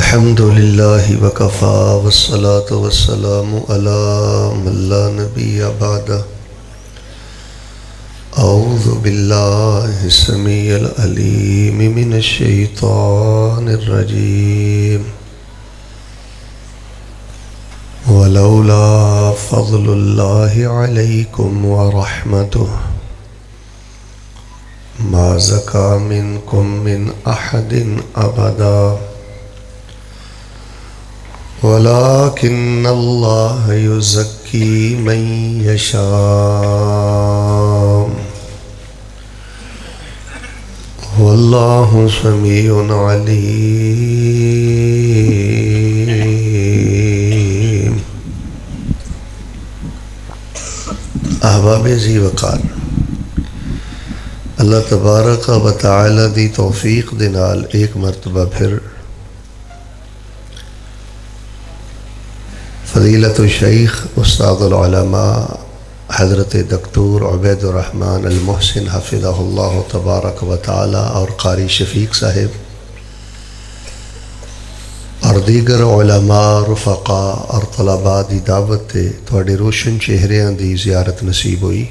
الحمد للہ وکفا والصلاة والسلام علی من لا نبی بعدہ اعوذ باللہ السمیع العلیم من الشیطان الرجیم ولولا فضل اللہ علیکم ورحمتہ ما زکا منکم من احد ابدا ولكن الله يزكي من يشاء والله سميع عليم۔ احباب ذی وقار، اللہ تبارک و تعالی دی توفیق دے نال ایک مرتبہ پھر فضیلت الشیخ استاد العلماء حضرت دکتور عبید الرحمن المحسن حفظہ اللہ تبارک و تعالی اور قاری شفیق صاحب اور دیگر علماء رفقاء اور طلباء دی دعوت تے تواڈے روشن چہریاں دی زیارت نصیب ہوئی۔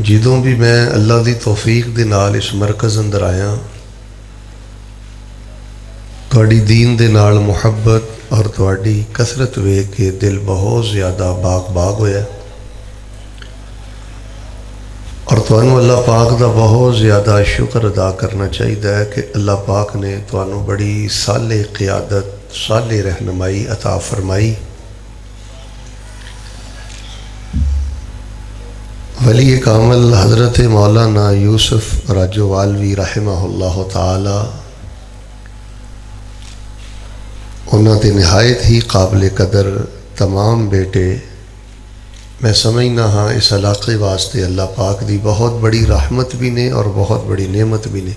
جدوں بھی میں اللہ دی توفیق دے نال اس مرکز اندر آیا، تواڈی دین دے نال محبت اور تواڈی کثرت ویکھ کے دل بہت زیادہ باغ ہویا، اور تانوں اللہ پاک دا بہت زیادہ شکر ادا کرنا چاہیے کہ اللہ پاک نے تانوں بڑی صالح قیادت، صالح رہنمائی عطا فرمائی۔ ولی کامل حضرت مولانا یوسف راجوالوی رحمہ اللہ تعالی انہاں تے نہایت ہی قابل قدر تمام بیٹے، میں سمجھنا ہاں اس علاقے واسطے اللہ پاک دی بہت بڑی رحمت بھی نے اور بہت بڑی نعمت بھی نے۔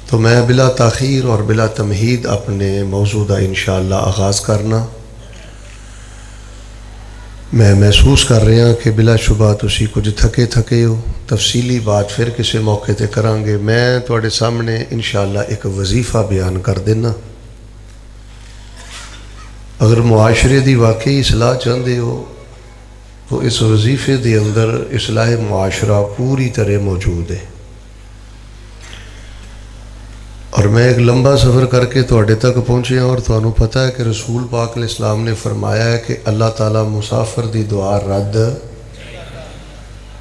تو میں بلا تاخیر اور بلا تمہید اپنے موضوع دا انشاءاللہ آغاز کرنا۔ میں محسوس کر رہا ہاں کہ بلا شبہ تسی کچھ تھکے ہو، تفصیلی بات پھر کسی موقع تے کریں گے۔ میں تواڈے سامنے انشاءاللہ ایک وظیفہ بیان کر دینا۔ اگر معاشرے دی واقعی اصلاح چاہتے ہو تو اس وظیفے دے اندر اصلاح معاشرہ پوری طرح موجود ہے، اور میں ایک لمبا سفر کر کے تواڈے تک پہنچیا، اور تانوں پتہ ہے کہ رسول پاک علیہ السلام نے فرمایا ہے کہ اللہ تعالیٰ مسافر دی دعا رد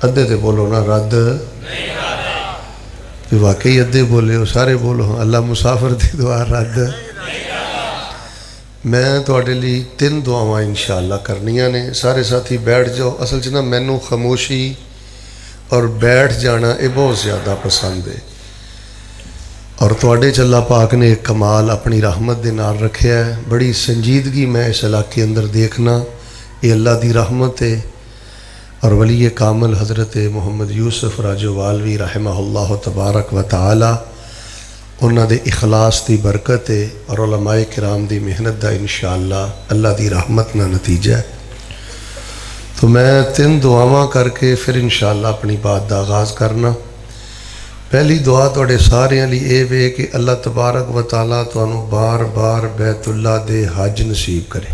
ادھے تے بولو نا، رد کہ واقعی ادھے بولے ہو، سارے بولو ہاں، اللہ مسافر دی دعا رد۔ میں تواڈے لیے 3 دعاواں انشاءاللہ کرنیاں نے۔ سارے ساتھی بیٹھ جاؤ۔ اصل چ نا مینوں خاموشی اور بیٹھ جانا یہ بہت زیادہ پسند ہے، اور تواڈے چ اللہ پاک نے ایک کمال اپنی رحمت دے نال رکھیا ہے۔ بڑی سنجیدگی میں اس علاقے اندر دیکھنا، یہ اللہ دی رحمت ہے، اور ولی کامل حضرت محمد یوسف راجوالوی رحمہ اللہ تبارک و تعالی انہاں دے اخلاص دی برکت ہے، اور علماء کرام دی محنت دا انشاءاللہ اللہ دی رحمت نہ نتیجہ ہے۔ تو میں 3 دعاواں کر کے پھر انشاءاللہ اپنی بات دا آغاز کرنا۔ پہلی دعا تواڈے سارے لیے اے وے کہ اللہ تبارک و تعالیٰ تانوں بار بار بیت اللہ دے حج نصیب کرے۔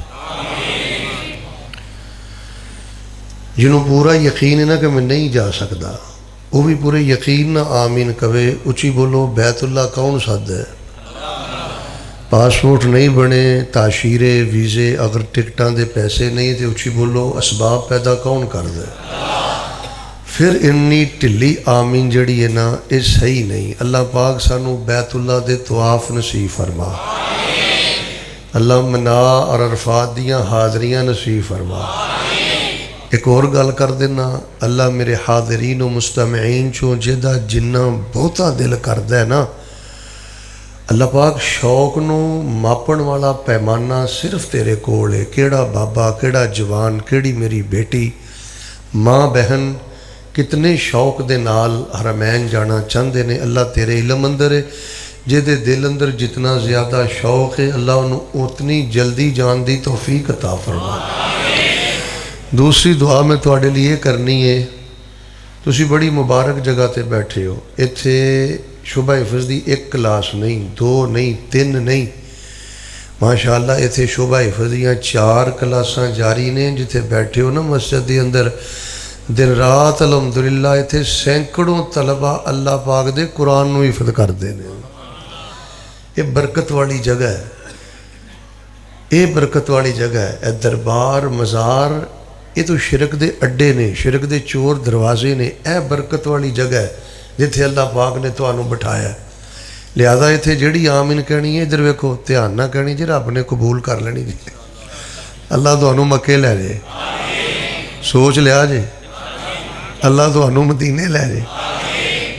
جنہوں پورا یقین ہے نا کہ میں نہیں جا سکتا، وہ بھی پورے یقین نہ آمین کہے، اچھی بولو بیت اللہ کون سد ہے؟ پاسپورٹ نہیں بنے، تاشیرے ویزے اگر ٹکٹاں دے پیسے نہیں تے اچھی بولو اسباب پیدا کون کر دے؟ پھر انی ٹلی آمین جڑی ہے نا یہ صحیح نہیں۔ اللہ پاک سانو بیت اللہ دے طواف نصیب فرما، اللہ منا اور عرفات دیاں حاضریاں نصیب فرما۔ ایک اور گل کر دینا، اللہ میرے حاضرین و مستمعین چوں جدہ جنہ بہتا دل کردہ ہے نا، اللہ پاک شوق نو ماپن والا پیمانہ صرف تیرے کول ہے۔ کیڑا بابا، کیڑا جوان، کیڑی میری بیٹی، ماں بہن کتنے شوق دے نال حرمین جانا چاہتے نے، اللہ تیرے علم اندر ہے۔ جدے دل اندر جتنا زیادہ شوق ہے اللہ انہوں اتنی جلدی جان دی توفیق عطا فرما۔ دوسری دعا میں تواڈے لیے کرنی ہے، تسی بڑی مبارک جگہ تے بیٹھے ہو، ایتھے شعبہ حفظ دی ایک کلاس نہیں، دو نہیں، تین نہیں، ماشاء اللہ اتنے شعبہ حفظ دیاں 4 کلاساں جاری نے. جتھے بیٹھے ہو نا مسجد دی اندر دن رات الحمدللہ اتنے سینکڑوں طلبہ اللہ پاک دے قرآن نو حفظ کرتے ہیں. یہ برکت والی جگہ ہے، یہ برکت والی جگہ ہے. اے دربار مزار یہ تو شرک دے اڈے نے، شرک دے چور دروازے نے. اے برکت والی جگہ ہے جتھے اللہ پاک نے تانوں بٹھایا ہے. لہذا اتنے جیڑی آمین کہنی ہے ادھر ویکھو دھیان نہ کہنی جی، رب نے قبول کر لینی جی. اللہ تانوں مکے لے جائے، سوچ لیا جی، اللہ تانوں مدینے لے جائے.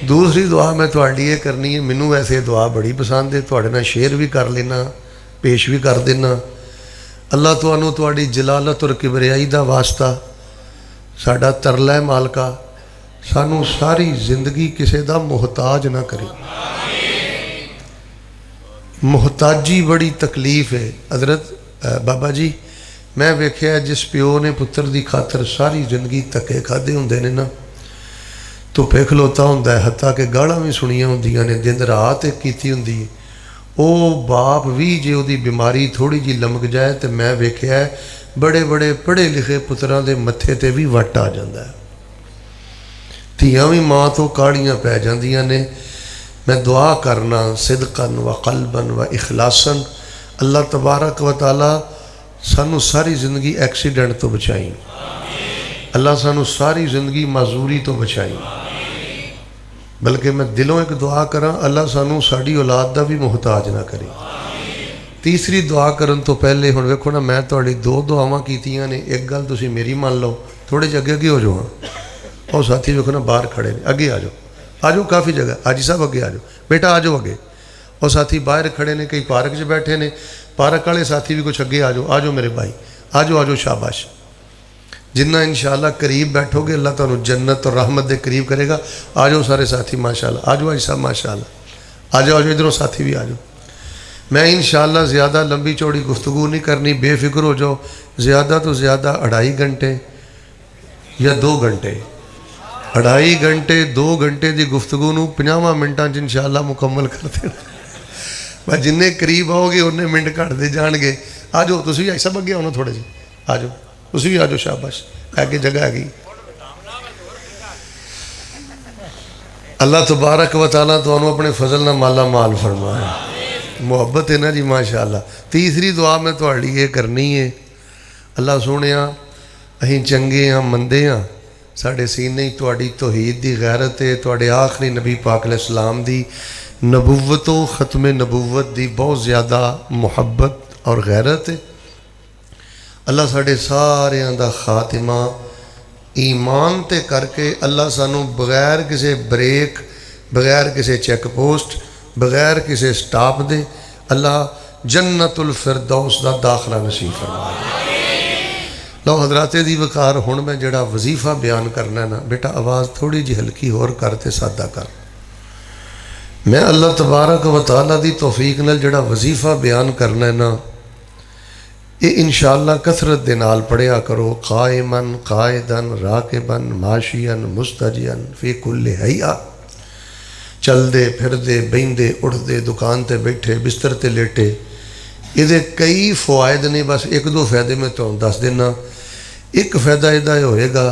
دوسری دعا میں تہاڈی یہ کرنی ہے، مینوں ویسے دعا بڑی پسند ہے، تہاڈے نال شیئر بھی کر لینا، پیش بھی کر دینا. اللہ تانوں تہاڈی جلالت اور کبریائی دا واسطہ ساڈا ترلا ہے مالکا، سانوں ساری زندگی کسے دا محتاج نہ کرے. محتاجی بڑی تکلیف ہے. حضرت بابا جی میں ویکھیا جس پیو نے پتر دی خاطر ساری زندگی دھکے کھادے ہوندے نے نا، دھوپے کھلوتا ہوندا ہے، حتیٰ کہ گالاں بھی سنیاں ہوندیاں نے، دن رات ایک کیتی ہوندی ہے. او باپ بھی جے او دی بیماری تھوڑی جی لمک جائے تو میں ویکھیا ہے بڑے بڑے پڑھے لکھے پتراں دے متھے تے بھی وٹ آ جاندا ہے. دھیاں بھی ماں تو کاڑیاں پی جاندیاں نے. میں دعا کرنا صدقاً و قلباً و اخلاصاً اللہ تبارک و تعالی سانو ساری زندگی ایکسیڈنٹ تو بچائیں، اللہ سانو ساری زندگی معذوری تو بچائیں. بلکہ میں دلوں ایک دعا کراں اللہ سانو ساڑی اولاد دا بھی محتاج نہ کرے. تیسری دعا کرن تو پہلے ہن ویکھو نا میں تہاڈی 2 دعاواں کیتیاں نے، ایک گل تسی میری مان لو، تھوڑے جے اگے ہو جاؤ. اور ساتھی ویکھو نا باہر کھڑے نے، اگے آ جاؤ کافی جگہ، حاجی صاحب اگے آ جاؤ، بیٹا آ جاؤ اگے. اور ساتھی باہر کھڑے نے، کئی پارک 'چ بیٹھے نے، پارک والے ساتھی بھی کچھ اگے آ جاؤ میرے بھائی، آ جاؤ شاباش. جنہ انشاءاللہ قریب بیٹھو گے اللہ تعالیٰ جنت اور رحمت دے قریب کرے گا. آ جاؤ سارے ساتھی ماشاءاللہ، آ جاؤ صاحب ماشاءاللہ، آ جاؤ ادھروں ساتھی بھی آ جاؤ. میں انشاءاللہ زیادہ لمبی چوڑی گفتگو نہیں کرنی، بے فکر ہو جاؤ. زیادہ تو زیادہ 2.5 گھنٹے یا 2 گھنٹے، 2.5 گھنٹے 2 گھنٹے دی گفتگو نو 50 منٹاں انشاءاللہ مکمل کر دینا. بس جننے قریب آؤ گے اننے منٹ گھٹ دے جان گے. آ جاؤ تسی بھی سب اگے آنا، تھوڑے جی آ جاؤ تسی بھی آ جاؤ شاباش، آگے جگہ ہے گئی. اللہ تبارک و تعالیٰ تو انہوں اپنے فضل نہ مالا مال فرمائے. محبت ہے نا جی ماشاءاللہ. تیسری دعا میں تہاڈی یہ کرنی ہے، اللہ سونیا اہیں چنگے ہاں مندے ہاں، ساڑھے سینے تہاڈی توحید دی غیرت ہے، تہاڈے آخری نبی پاک علیہ السلام دی نبوت و ختم نبوت دی بہت زیادہ محبت اور غیرت ہے. اللہ ساڑھے سارے دا خاتمہ ایمان تے کر کے اللہ سانو بغیر کسے بریک، بغیر کسے چیک پوسٹ، بغیر کسے سٹاپ دے اللہ جنت الفردوس دا داخلہ نصیب فرمائے. لو حضرات دی وقار ہن میں جڑا وظیفہ بیان کرنا ہے نا بیٹا آواز تھوڑی جی ہلکی اور کرتے سادہ کر. میں اللہ تبارک و تعالیٰ دی توفیق نال جڑا وظیفہ بیان کرنا ہے نا یہ انشاءاللہ کثرت دے نال پڑھیا کرو. قائماً قائداً راکباً ماشیاً مستجیاً فی کل حیا، چل دے پھر دے بہن دے اٹھ دے دکان تے بیٹھے بستر تے لیٹے. یہ کئی فوائد نے، بس 1-2 فائدے میں تو دس دینا. ایک فائدہ یہ ہوئے گا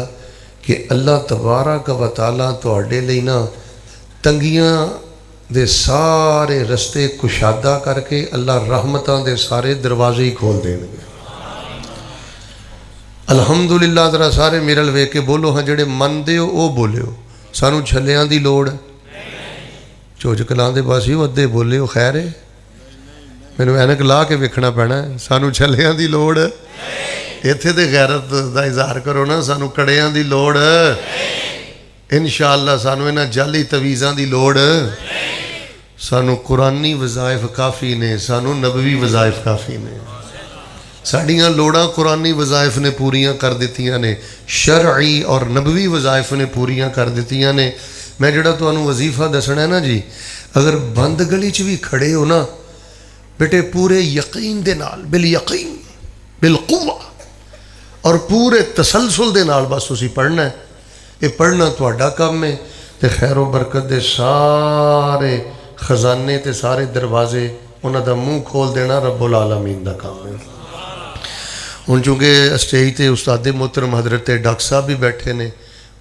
کہ اللہ تبارک و تعالیٰ تہاڈے لئی نا تنگیاں دے سارے رستے کشادہ کر کے اللہ رحمتاں دے سارے دروازے ہی کھول دیں گے. الحمدللہ. ذرا سارے میرے لے کے بولو ہاں، جڑے مندے ہو وہ بولے ہو. سانو چھلیاں دی لوڑ، چوچکلاں دے بس ہی ادھے بولے ہو، خیر ہے مینوں اینک لا کے ویکھنا پینا ہے. سانو چھلیاں دی لوڑ، ایتھے تے غیرت دا اظہار کرو نا. سانو کڑیاں دی لوڑ، انشاءاللہ سانو انہاں جعلی تویزاں دی لوڑ. سانو قرآنی وظائف کافی نے، سانو نبوی وظائف کافی نے. ساڑیاں لوڑاں قرآنی وظائف نے پوریاں کر دیتیاں نے، شرعی اور نبوی وظائف نے پوریاں کر دیتیاں نے. میں جڑا تو انہوں وظیفہ دسنا ہے نا جی، اگر بند گلی چ بھی کھڑے ہو نا بیٹے پورے یقین دے نال، بالیقین بالقوہ اور پورے تسلسل دے نال بس اسی پڑھنا ہے. یہ پڑھنا تہاڈا کام ہے. تے خیر و برکت دے سارے خزانے تے سارے دروازے انہاں دا منہ کھول دینا رب العالمین دا کام ہے۔ ہن چونکہ اسٹیج تے استاد محترم حضرت ڈاکٹر صاحب بھی بیٹھے نے،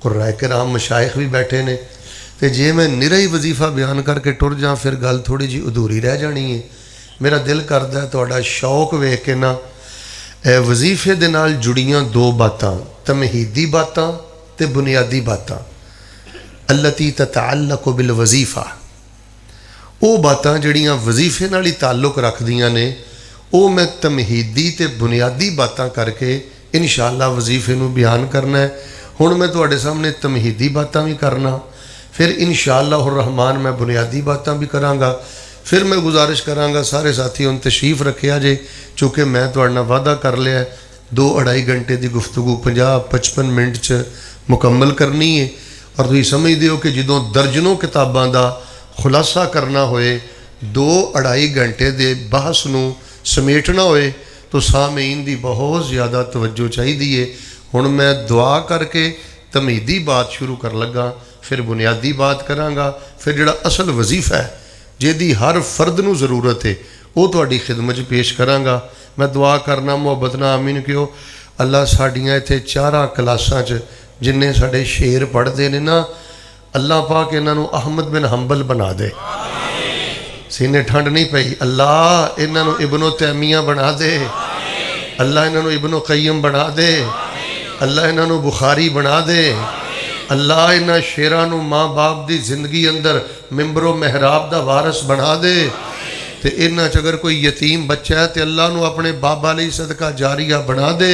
قرائے کرام مشائخ بھی بیٹھے نے، تے جے میں نرا ہی وظیفہ بیان کر کے ٹر جاں پھر گل تھوڑی جی ادھوری رہ جانی ہے۔ میرا دل کردا ہے تہاڈا شوق ویکھ کے نا وظیفے دے نال جڑیاں دو باتاں، تمہیدی باتاں تے بنیادی باتاں، التی تتعلق بالوظیفہ، وہ باتاں جڑیاں وظیفے نال ہی تعلق رکھدیاں نے، وہ میں تمہیدی تے بنیادی باتاں کر کے انشاءاللہ وظیفے نو بیان کرنا ہے۔ ہن میں تواڈے سامنے تمہیدی باتاں بھی کرنا، پھر انشاءاللہ الرحمن میں بنیادی باتاں بھی کراں گا، پھر میں گزارش کراں گا سارے ساتھی ان تشریف رکھیا جے، چونکہ میں تواڈے نال وعدہ کر لیا ہے 2-2.5 گھنٹے دی گفتگو 50-55 منٹ چ مکمل کرنی ہے، اور تسی سمجھ دیو کہ جدوں درجنوں کتاباں دا خلاصہ کرنا ہوئے 2-2.5 گھنٹے دے بحث نو سمیٹنا ہوئے تو سامعین دی بہت زیادہ توجہ چاہیے۔ ہن میں دعا کر کے تمہیدی بات شروع کر لگا، پھر بنیادی بات کراں گا، پھر جڑا اصل وظیفہ ہے جیدی ہر فرد نو ضرورت ہے وہ تہاڈی خدمت پیش کراں گا۔ میں دعا کرنا محبت نال آمین کہو۔ اللہ ساڈیاں ایتھے 4 کلاساں چ جنہیں ساڈے شعر پڑھتے ہیں نا، اللہ پاک انہاں نو احمد بن حنبل بنا دے، سینے ٹھنڈ نہیں پئی، اللہ انہاں نو ابن تیمیہ بنا دے، اللہ انہاں نو ابن قیم بنا دے، اللہ انہاں نو بخاری بنا دے، اللہ انہاں شیراں نو ماں باپ دی زندگی اندر ممبر و محراب دا وارث بنا دے، تے انہاں چ اگر کوئی یتیم بچہ ہے تے اللہ نو اپنے بابا لئی صدقہ جاریہ بنا دے،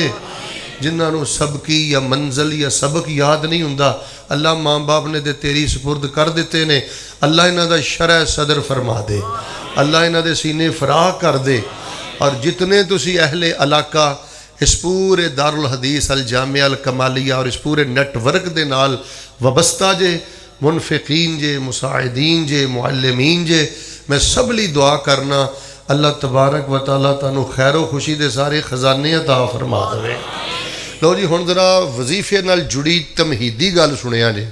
جنہاں نو سبقی یا منزل یا سبق یاد نہیں ہوندا، اللہ ماں باپ نے دے تیری سپرد کر دیتے نے، اللہ انہاں دا شرح صدر فرما دے، اللہ انہاں دے سینے فراغ کر دے، اور جتنے تسی اہل علاقہ اس پورے دارالحدیث الجامعہ الکمالیہ اور اس پورے نیٹ ورک دے نال وابستہ جے، منفقین جے، مساعدین جے، معلمین جے، میں سب لی دعا کرنا اللہ تبارک و تعالیٰ تانوں خیر و خوشی دے سارے خزانے عطا فرما دے۔ لو جی ہن ذرا وظیفے نال جڑی تمہیدی گل سنیا جے،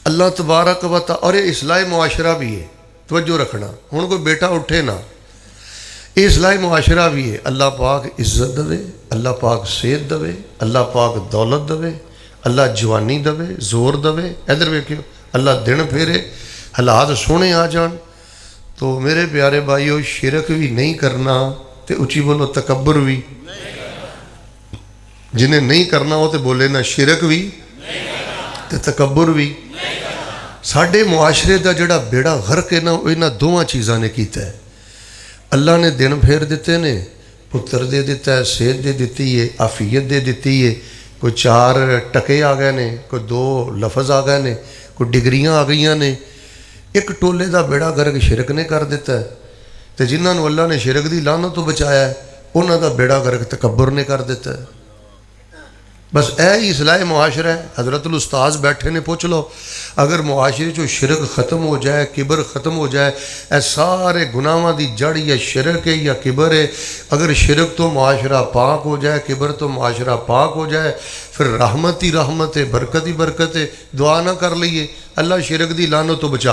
اللہ تبارک و تعالیٰ، اور یہ اصلاح معاشرہ بھی ہے، توجہ رکھنا، ہن کوئی بیٹا اٹھے نا، یہ اصلاح معاشرہ بھی ہے، اللہ پاک عزت دے، اللہ پاک صحت دے، اللہ پاک دولت دے، اللہ جوانی دے، زور دے، ادھر ویکھیو، اللہ دن پھیرے، حالات سونے آ جان، تو میرے پیارے بھائیو شرک بھی نہیں کرنا، تے اچھی بولو تکبر بھی، جنہیں نہیں کرنا ہو تے بولے نا شرک بھی تے تکبر بھی۔ ساڈے معاشرے دا جڑا بیڑا غرق ہے نا، وہ انہاں دوواں چیزاں نے کیتا ہے۔ اللہ نے دن پھیر دیتے نے، پتر دے دیتا ہے، صحت دے دیتی ہے، عافیت دے دیتی ہے، کوئی 4 ٹکے آ گئے نے، کوئی 2 لفظ آ گئے نے، کوئی ڈگریاں آ گئیاں نے، ایک ٹولے دا بیڑا غرق شرک نے کر دیتا ہے، تے جنہاں نو اللہ نے شرک دی لعنت تو بچایا ہے انہاں دا بیڑا غرق تکبر نے کر دیتا ہے۔ بس اے ہی اصلاح معاشرہ ہے۔ حضرت الاستاذ بیٹھے نے، پوچھ لو اگر معاشرے چو شرک ختم ہو جائے، کبر ختم ہو جائے، اے سارے گناہاں دی جڑ یا شرک ہے یا کبر ہے، اگر شرک تو معاشرہ پاک ہو جائے، کبر تو معاشرہ پاک ہو جائے، پھر رحمت ہی رحمت ہے، برکت ہی برکت ہے۔ دعا نہ کر لئیے اللہ شرک دی لعنت تو بچا۔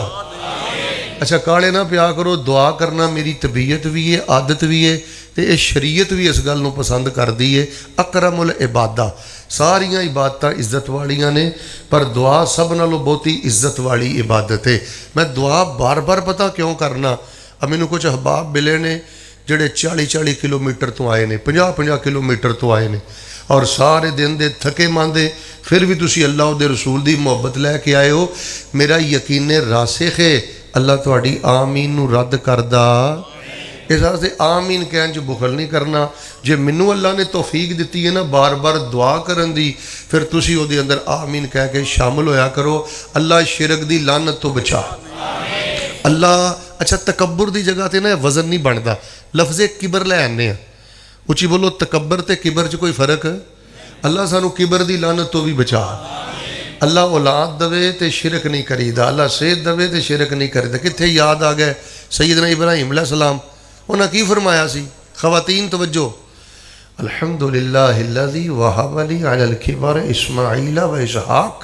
اچھا کاڑے نہ پیا کرو، دعا کرنا میری طبیعت بھی ہے، عادت بھی ہے، تے یہ شریعت بھی اس گل نو پسند کر دی ہے۔ اکرم العبادہ، ساریاں عبادتاں عزت والیاں نے، پر دعا سب نالوں بہتی عزت والی عبادت ہے۔ میں دعا بار بار پتہ کیوں کرنا، اب مینوں کچھ احباب ملے نے جڑے 40 کلومیٹر تو آئے نے، 50 کلومیٹر تو آئے نے، اور سارے دن دے تھکے ماندے پھر بھی تسی اللہ دے رسول دی محبت لے کے آئے ہو۔ میرا یقین راسخ ہے اللہ تہاڈی آمین نو رد کردا، اس واسطے آمین کہن چ بخل نہیں کرنا۔ جے منوں اللہ نے توفیق دیتی ہے نا بار بار دعا کرن دی، پھر تسی او دے اندر آمین کہہ کے شامل ہویا کرو۔ اللہ شرک دی لعنت تو بچا اللہ۔ اچھا تکبر دی جگہ تے نا وزن نہیں بندا، لفظ کبر لے آنے ہیں، اچھی بولو تکبر تے کبر چ کوئی فرق ہے؟ اللہ سانو کبر دی لعنت تو بھی بچا۔ اللہ اولاد دے تے شرک نہیں کریدا، اللہ صحت دے تے شرک نہیں کریدا۔ کتھے یاد آ گئے سیدنا ابراہیم علیہ السلام، انہاں کی فرمایا سی؟ خواتین توجہ، الحمدللہ الذی وہب لی علی الکبر اسماعیل و اسحاق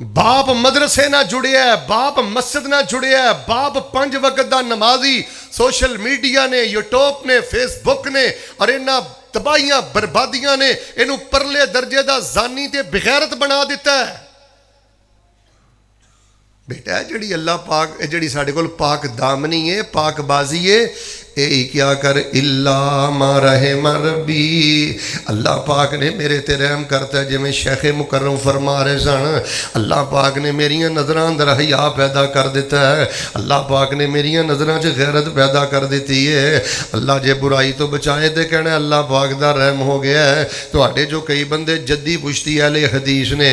باپ مدرسے نہ جڑیا ہے، باپ مسجد نہ جڑیا ہے، باپ 5 وقت دا نمازی سوشل میڈیا نے، یوٹیوب نے، فیس بک نے اور انہاں تباہیاں بربادیاں نے انہوں پرلے درجے دا زانی تے بغیرت بنا دیتا ہے۔ بیٹا ہے جڑی اللہ پاک جڑی ساڑھے کول پاک دامنی ہے، پاک بازی ہے، اے کیا کر اللہ ما رحم ربی، اللہ پاک نے میرے تے رحم کرتا ہے۔ جی میں شیخ مکرم فرما رہے سن، اللہ پاک نے میریاں نظراں اندر حیا پیدا کر دیتا ہے، اللہ پاک نے میریاں نظراں چ غیرت پیدا کر دیتی ہے۔ اللہ جے برائی تو بچائے تے کہنا اللہ پاک دا رحم ہو گیا ہے۔ تو آٹے جو کئی بندے جدی پشتی اہل حدیث نے،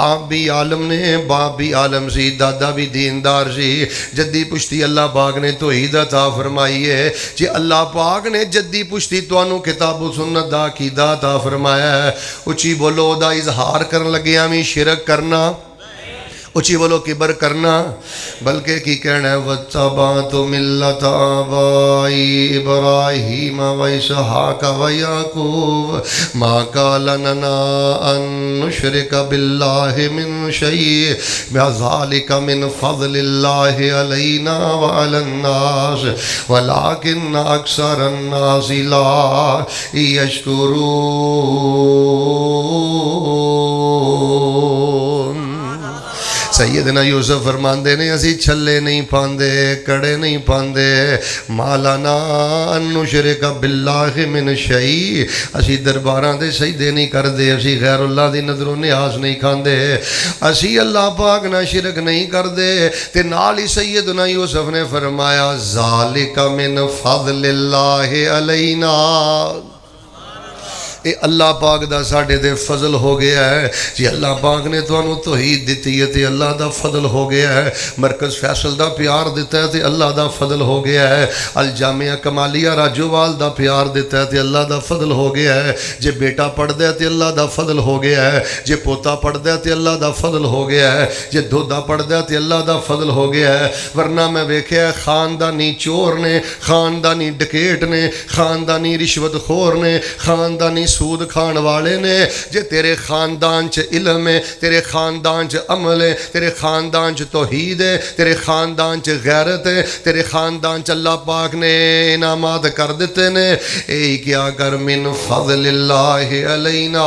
آپ بھی عالم نے، باپ بھی عالم سی، دادا بھی دیندار سی، جدی پشتی اللہ پاک نے توحید عطا فرمائی ہے۔ جی اللہ پاک نے جدی پشتی توانو کتاب و سنت دا عقیدہ عطا فرمایا ہے، اچھی بولو دا اظہار کرن لگے ہمیں شرک کرنا، اچھی بولو کبر کرنا، بلکہ کی کہنا ہے وَاتَّبَعْتُ مِلَّةَ آبَائِي إِبْرَاهِيمَ وَإِسْحَاقَ وَيَعْقُوبَ مَا كَانَ لَنَا أَن نُشْرِكَ بِاللَّهِ مِن شَيْءٍ ذَلِكَ مِن فَضْلِ اللَّهِ عَلَيْنَا وَعَلَى النَّاسِ وَلَكِنَّ أَكْثَرَ النَّاسِ لَا يَشْكُرُونَ۔ سیدنا یوسف فرماندے نے اسی چھلے نہیں پاندے، کڑے نہیں پاندے، مالانا ان نشرک باللہ من شیء، اسی درباراں دے سجدے نہیں کردے، اسی غیر اللہ دی نظر و نیاز نہیں کھاندے، اسی اللہ پاک نہ شرک نہیں کردے۔ تے نال ہی سیدنا یوسف نے فرمایا ذالک من فضل اللہ علینا، اے اللہ پاک دا ساڑھے دے فضل ہو گیا ہے جی۔ اللہ پاک نے تو انہوں توحید دیتی ہے تے اللہ دا فضل ہو گیا ہے، مرکز فیصل دا پیار دیتا ہے تے اللہ دا فضل ہو گیا ہے، الجامعہ کمالیہ راجووال دا پیار دیتا ہے تے اللہ دا فضل ہو گیا ہے، جے بیٹا پڑھ دے تے اللہ دا فضل ہو گیا ہے، جے پوتا پڑھ دے تے اللہ دا فضل ہو گیا ہے، جے دھودا پڑھ دے تے اللہ دا فضل ہو گیا ہے۔ ورنہ میں ویکھیا خاندانی چور نے، خاندانی ڈکیٹ نے، خاندانی رشوت خور نے، خاندانی سود کھان والے نے، جے تیرے خاندان چ علم ہے، تیرے خاندان چ عمل ہے، تیرے خاندان چ توحید ہے، تیرے خاندان چ غیرت ہے، تیرے خاندان چ اللہ پاک نے انعامات کر دیتے نے، اے کیا کر من فضل اللہ علینا،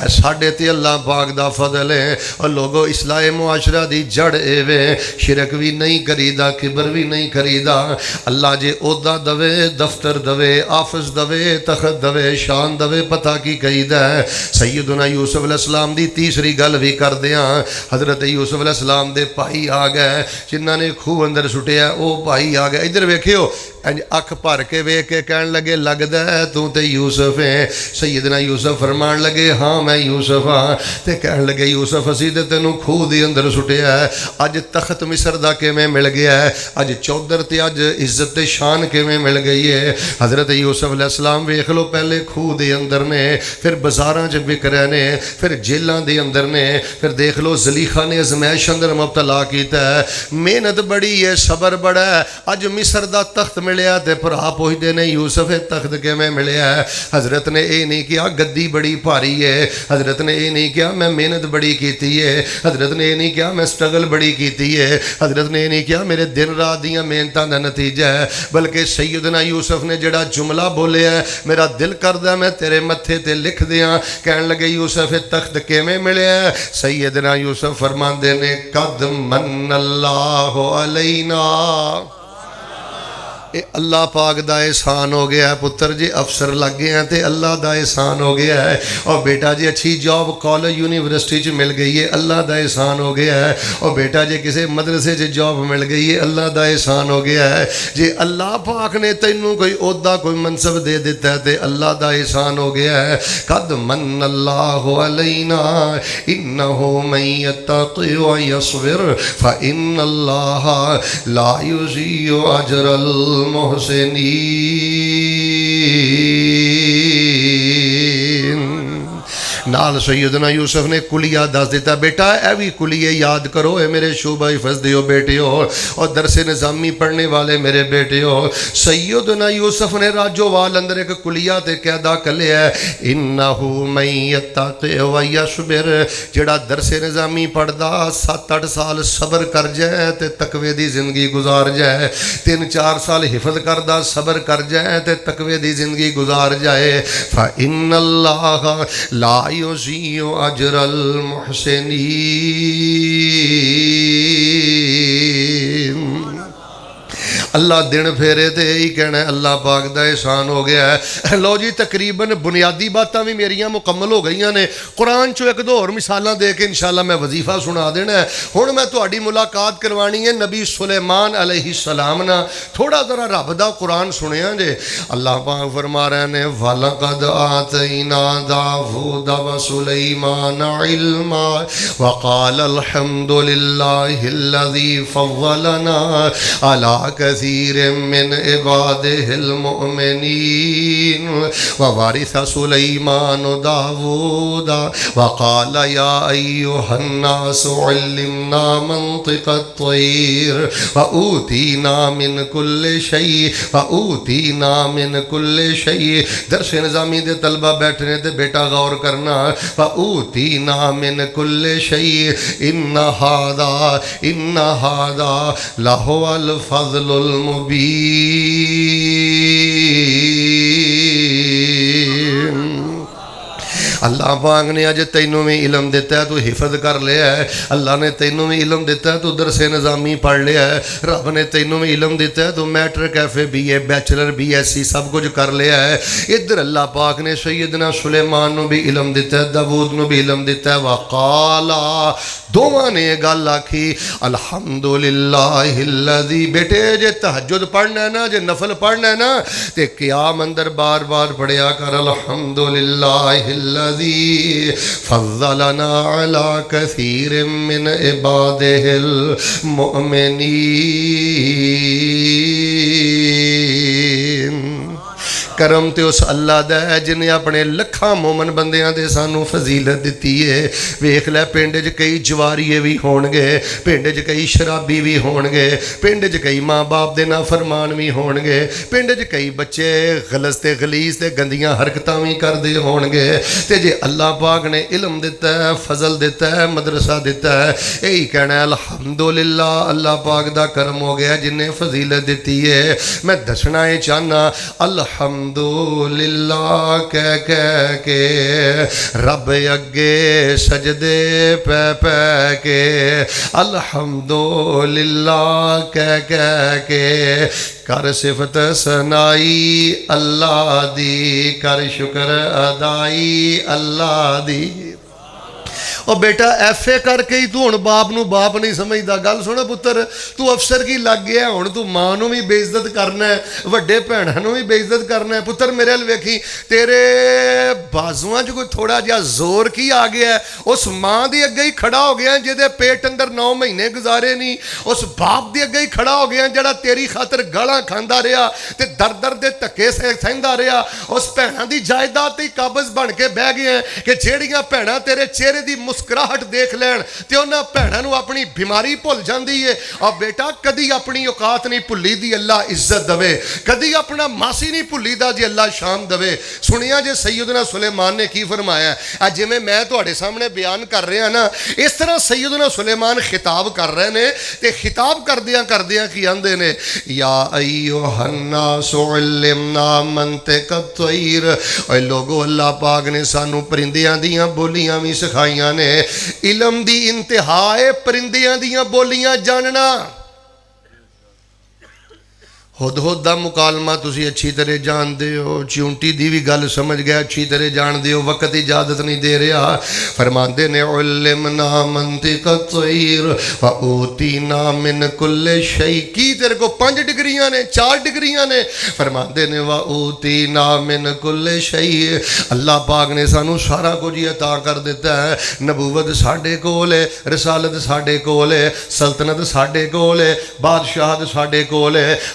اے ساڑھے تے اللہ پاک دا فضل ہے۔ اور لوگو اصلاح معاشرہ دی جڑ ایوے، شرک بھی نہیں کریدا، کبر بھی نہیں کریدا، اللہ جے عہدہ دوے، دفتر دوے، آفس دوے، تخت دوے، شان دوے، پتہ کی قید ہے۔ سیدنا یوسف علیہ السلام دی تیسری گل بھی کر دیاں، حضرت یوسف علیہ السلام دے بھائی آ گئے جنہاں نے خوہ اندر سٹیا، او بھائی آ گئے، ادھر ویکھیو اکھ بھر کے ویکھ کے کہن لگے لگدا ہے تو تے یوسف ہے۔ سیدنا یوسف فرمان لگے ہاں میں یوسف ہاں، تے کہن لگے یوسف اسی تے تینوں خوہ دی اندر سٹیا ہے، اج تخت مصر دا کیویں مل گیا ہے، اج چودر تے اج عزت تے شان کیویں مل گئی ہے۔ حضرت یوسف علیہ السلام ویکھ لو پہلے خوہ دے اندر نے، پھر بازاراں چ وک رہے نے، پھر جیلاں دے اندر نے، پھر دیکھ لو زلیخا نے ازمائش اندر مبتلا کیتا ہے، محنت بڑی ہے، صبر بڑا ہے، اج مصر دا تخت ملیا تے بھرا پوچھدے نے یوسف تخت کیویں ملیا ہے۔ حضرت نے اے نہیں کیا گدی بڑی بھاری ہے، حضرت نے اے نہیں کیا میں محنت بڑی کیتی ہے، حضرت نے اے نہیں کیا میں سٹرگل بڑی کیتی ہے، حضرت نے اے نہیں کیا میرے دن رات دیاں محنتاں دا نتیجہ ہے، بلکہ سیدنا یوسف نے جڑا جملہ بولیا ہے میرا دل کردا میں تیرے متھے تے لکھ دیاں۔ کہن لگے یوسف تخت کیویں ملیا ہے؟ سیدنا یوسف فرماندے نے قد من اللہ علینا، اے اللہ پاک دا احسان ہو گیا ہے، پتر جی افسر لگ گئے ہیں تے اللہ دا احسان ہو گیا ہے، اور بیٹا جی اچھی جاب کالج یونیورسٹی چ مل گئی ہے، اللہ دا احسان ہو گیا ہے، اور بیٹا جی کسے مدرسے چ جاب مل گئی ہے، اللہ دا احسان ہو گیا ہے۔ جی اللہ پاک نے تینوں کوئی عہدہ کوئی منصب دے دیتا ہے تے اللہ دا احسان ہو گیا ہے۔ قد من اللہ علینا انہ من یتقی ویصبر فإن اللہ لا یضیع اجر المحسنین۔ نال سیدنا یوسف نے کلیہ دس دیتا بیٹا اے بھی کلیے یاد کرو اے میرے شعبہ حفظ دیو بیٹے ہو اور درس نظامی پڑھنے والے میرے بیٹے ہو سیدنا یوسف نے راجو وال اندر ایک کلیہ تے قیدا کلے ہے انہو من یتقی و یصبر جڑا درس نظامی پڑھ دا 7-8 سال صبر کر جائے تے تقوی دی زندگی گزار جائے 3-4 سال حفظ کردہ صبر کر جائے تے تقوی دی زندگی گزار جائے فَإِنَّ اللَّهَ لَا يُضِيعُ أَجْرَ الْمُحْسِنِينَ اللہ دن پھیرے تے ہی کہنا ہے اللہ پاک دا احسان ہو گیا ہے لو جی تقریباً بنیادی باتاں بھی میریاں مکمل ہو گئیاں نے قرآن چو ایک دو اور مثالاں دے کے انشاءاللہ میں وظیفہ سنا دینا ہے ہن میں تہاڈی ملاقات کروانی ہے نبی سلیمان علیہ السلام نا تھوڑا ذرا رب دا قرآن سنیا جے اللہ پاک فرما رہے نے وَلَقَدْ آتَيْنَا دَاوُودَ وَسُلَيْمَانَ عِلْمًا وَقَالَ الْحَمْدُ لِلَّهِ الَّذِي فَضَّلَنَا عَلَى كثير من عباده المؤمنين ووارث سليمان داود وقال يا أيها الناس علمنا منطق الطير وأوتينا من كل شيء درس نظامی دے طلبہ بیٹھنے دے بیٹا غور کرنا وأوتينا من كل شيء إن هذا لهو الفضل المبین اللہ پاک نے اج تینوں میں علم دیتا ہے تو حفظ کر لیا ہے اللہ نے تینوں میں علم دیتا ہے تو درس نظامی پڑھ لیا ہے رب نے تینوں میں علم دیتا ہے تو matric F A B A bachelor B S C سب کچھ کر لیا ہے ادھر اللہ پاک نے سیدنا سلیمان نو بھی علم دیتا ہے داود نو بھی علم دیتا ہے وقالا دوواں نے گل آکھی الحمدللہ الذی بیٹے جے تہجد پڑھنا ہے نا جے نفل پڑھنا ہے نا تے قیام اندر بار بار پڑھیا کر الحمدللہ الذی فضلنا علی کثیر من عبادہ المؤمنین کرم تے اس اللہ دا ہے جنہیں اپنے لکھاں مومن بندیاں دے سانو فضیلت دیتی ہے ویکھ لے پنڈ وچ کئی جواریے بھی ہون گے پنڈ وچ کئی شرابی بھی ہون گے پنڈ وچ کئی ماں باپ دے نافرمان بھی ہون گے پنڈ وچ کئی بچے غلط تے غلیظ تے گندیاں حرکتاں بھی کردے ہون گے تے جے اللہ پاک نے علم دیتا ہے فضل دیتا ہے مدرسہ دیتا ہے یہی کہنا ہے الحمدللہ اللہ پاک دا کرم ہو گیا جنہیں فضیلت دیتی ہے میں دسنا یہ چاہنا الحمدللہ کہہ کے رب اگے سجدے پہ کے الحمدللہ کہہ کے کر صفت ثنائی اللہ دی کر شکر ادائی اللہ دی اور بیٹا ایف اے کر کے ہی تو ہن باپ نو باپ نہیں سمجھدا گل سن پتر تو افسر کی لگ گیا ہن تو ماں نو بھی بے عزت کرنا ہے وڈے بھیناں نو بھی بے عزت کرنا ہے پتر میرے ال ویکھی تیرے بازواں جو کوئی تھوڑا جہا زور کی آ گیا ہے اس ماں دی اگے ہی کھڑا ہو گیا جہدے پیٹ اندر 9 مہینے گزارے نہیں اس باپ دی اگے ہی کھڑا ہو گیا جڑا تیری خاطر گالاں کھاندا رہیا تے در در دے تکے سہندا رہیا اس بھیناں دی جائیداد تے قابض بن کے بہ گئے ہیں کہ جیڑیاں بھیناں تیرے چہرے دی مسکراہٹ دیکھ لین تے انہاں بھیناں نو اپنی بیماری بھول جاندی ہے اور بیٹا کدی اپنی اوقات نہیں بھلی دی اللہ عزت دوے کدی اپنا ماسی نہیں بھلی دا جی اللہ شان دوے سنیا جے سیدنا سلیمان نے کی فرمایا ہے جویں میں تہاڈے سامنے بیان کر رہا نا اس طرح سیدنا سلیمان خطاب کر رہے نے تے خطاب کردیاں کی آندے نے یا ایھا الناس علمنا منطق الطیر اے لوگو اللہ پاک نے سانو پرندیاں دیاں بولیاں بھی سکھائیاں نے علم دی انتہا ہے پرندیاں دیاں بولیاں جاننا ہدہد دا مکالمہ تسی اچھی طرح جان دے ہو چونٹی دی بھی گل سمجھ گیا اچھی طرح جان دے ہو وقت اجازت نہیں دے رہا فرماندے نے علمنا منطق الطیر وَأُوتِينَا مِن كُلِّ شَيْءٍ کی تیرے کو 5 ڈگریاں نے 4 ڈگریاں نے فرماندے نے وَأُوتِينَا مِن كُلِّ شَيْءٍ اللہ پاک نے سانو سارا کچھ عطا کر دیتا ہے نبوت ساڈے کول ہے رسالت ساڈے کول ہے سلطنت ساڈے کول ہے بادشاہت ساڈے کول ہے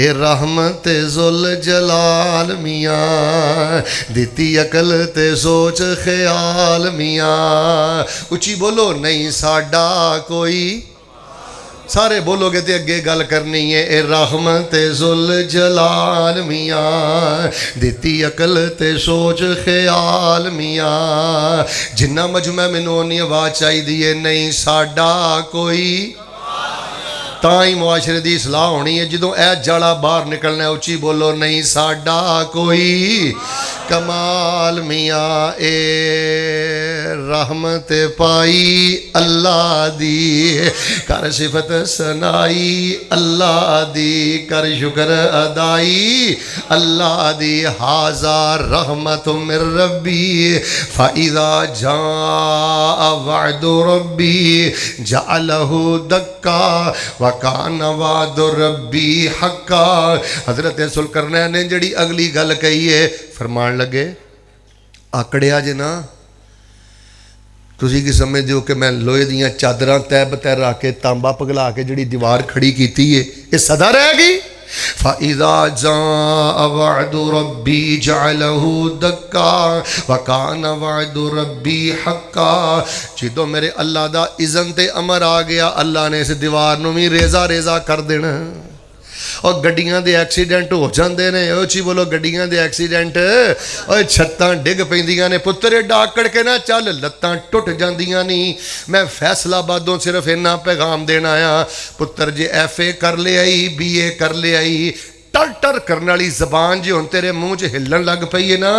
اے رحمت ذل جلال میاں دیتی عقل تے سوچ خیال میاں اچھی بولو نہیں ساڈا کوئی سارے بولو گے تے اگے گل کرنی ہے اے رحمت ذل جلال میاں دیتی عقل تے سوچ خیال میاں جنہ مجمع مینوں اونی آواز چاہی دیئے نہیں ساڈا کوئی تاں ہی معاشرے دی اصلاح ہونی ہے جدوں اے جڑا باہر نکلنا ہے اچھی بولو نہیں ساڈا کوئی کمال میاں اے رحمت پائی اللہ دی کر صفت سنائی اللہ دی کر شکر ادائی اللہ دی ہازا رحمت من ربی فَإِذَا جَاءَ وَعْدُ رَبِّي جَعَلَهُ دَكَّا وَكَانَ وَعْدُ رَبِّي حَقًّا حضرت ذوالقرنین نے جڑی اگلی گل کہی ہے فرمان لگے آکڑیا جے نا تسی کی سمجھ دیو کہ میں لوہے دیاں چادراں تہ بتہ رکھ کے تانبا پگلا کے جڑی دیوار کھڑی کیتی ہے یہ صدا رہے گی فَإِذَا جَاءَ وَعْدُ رَبِّي جَعَلَهُ دَكَّا وَكَانَ وَعْدُ رَبِّي حَقًّا جدو میرے اللہ دا اذن تے امر آ گیا اللہ نے اس دیوار نو بھی ریزہ ریزہ کر دینا اور گڈیاں دے ایکسیڈنٹ ہو جاندے نے اوچی بولو گڈیاں دے ایکسیڈنٹ اور چھتاں ڈگ پیندیاں نے پتر ڈاکڑ کے نہ چل لتاں ٹوٹ جاندیاں نہیں میں فیصلہ آبادوں صرف اینا پیغام دینا آیا پتر جے ایف اے کر لے آئی بی اے کر لے آئی ٹر ٹر کرنے والی زبان جی ہن تیرے منہ چ ہلن لگ پئی ہے نا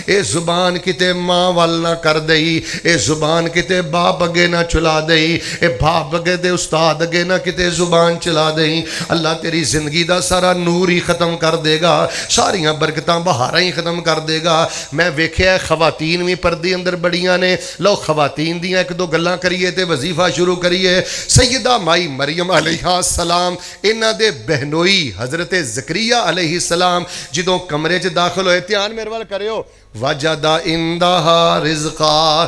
اے زبان کتے ماں وال نہ کر دئی اے زبان کتے باپ اگے نہ چلا دئی اے باپ اگے دے استاد اگے نہ کتے زبان چلا دئی اللہ تیری زندگی دا سارا نور ہی ختم کر دے گا ساریاں برکتاں بہاراں ہی ختم کر دے گا میں ویکھیا خواتین بھی پردے اندر بڑیاں نے لو خواتین دیاں ایک دو گلاں کریے تے وظیفہ شروع کریے سیدہ مائی مریم علیہ السلام انہاں دے بہنوئی حضرت زکریا علیہ السلام جدوں کمرے چ داخل ہوئے دھیان میرے وال کریو وجد عندها رزقا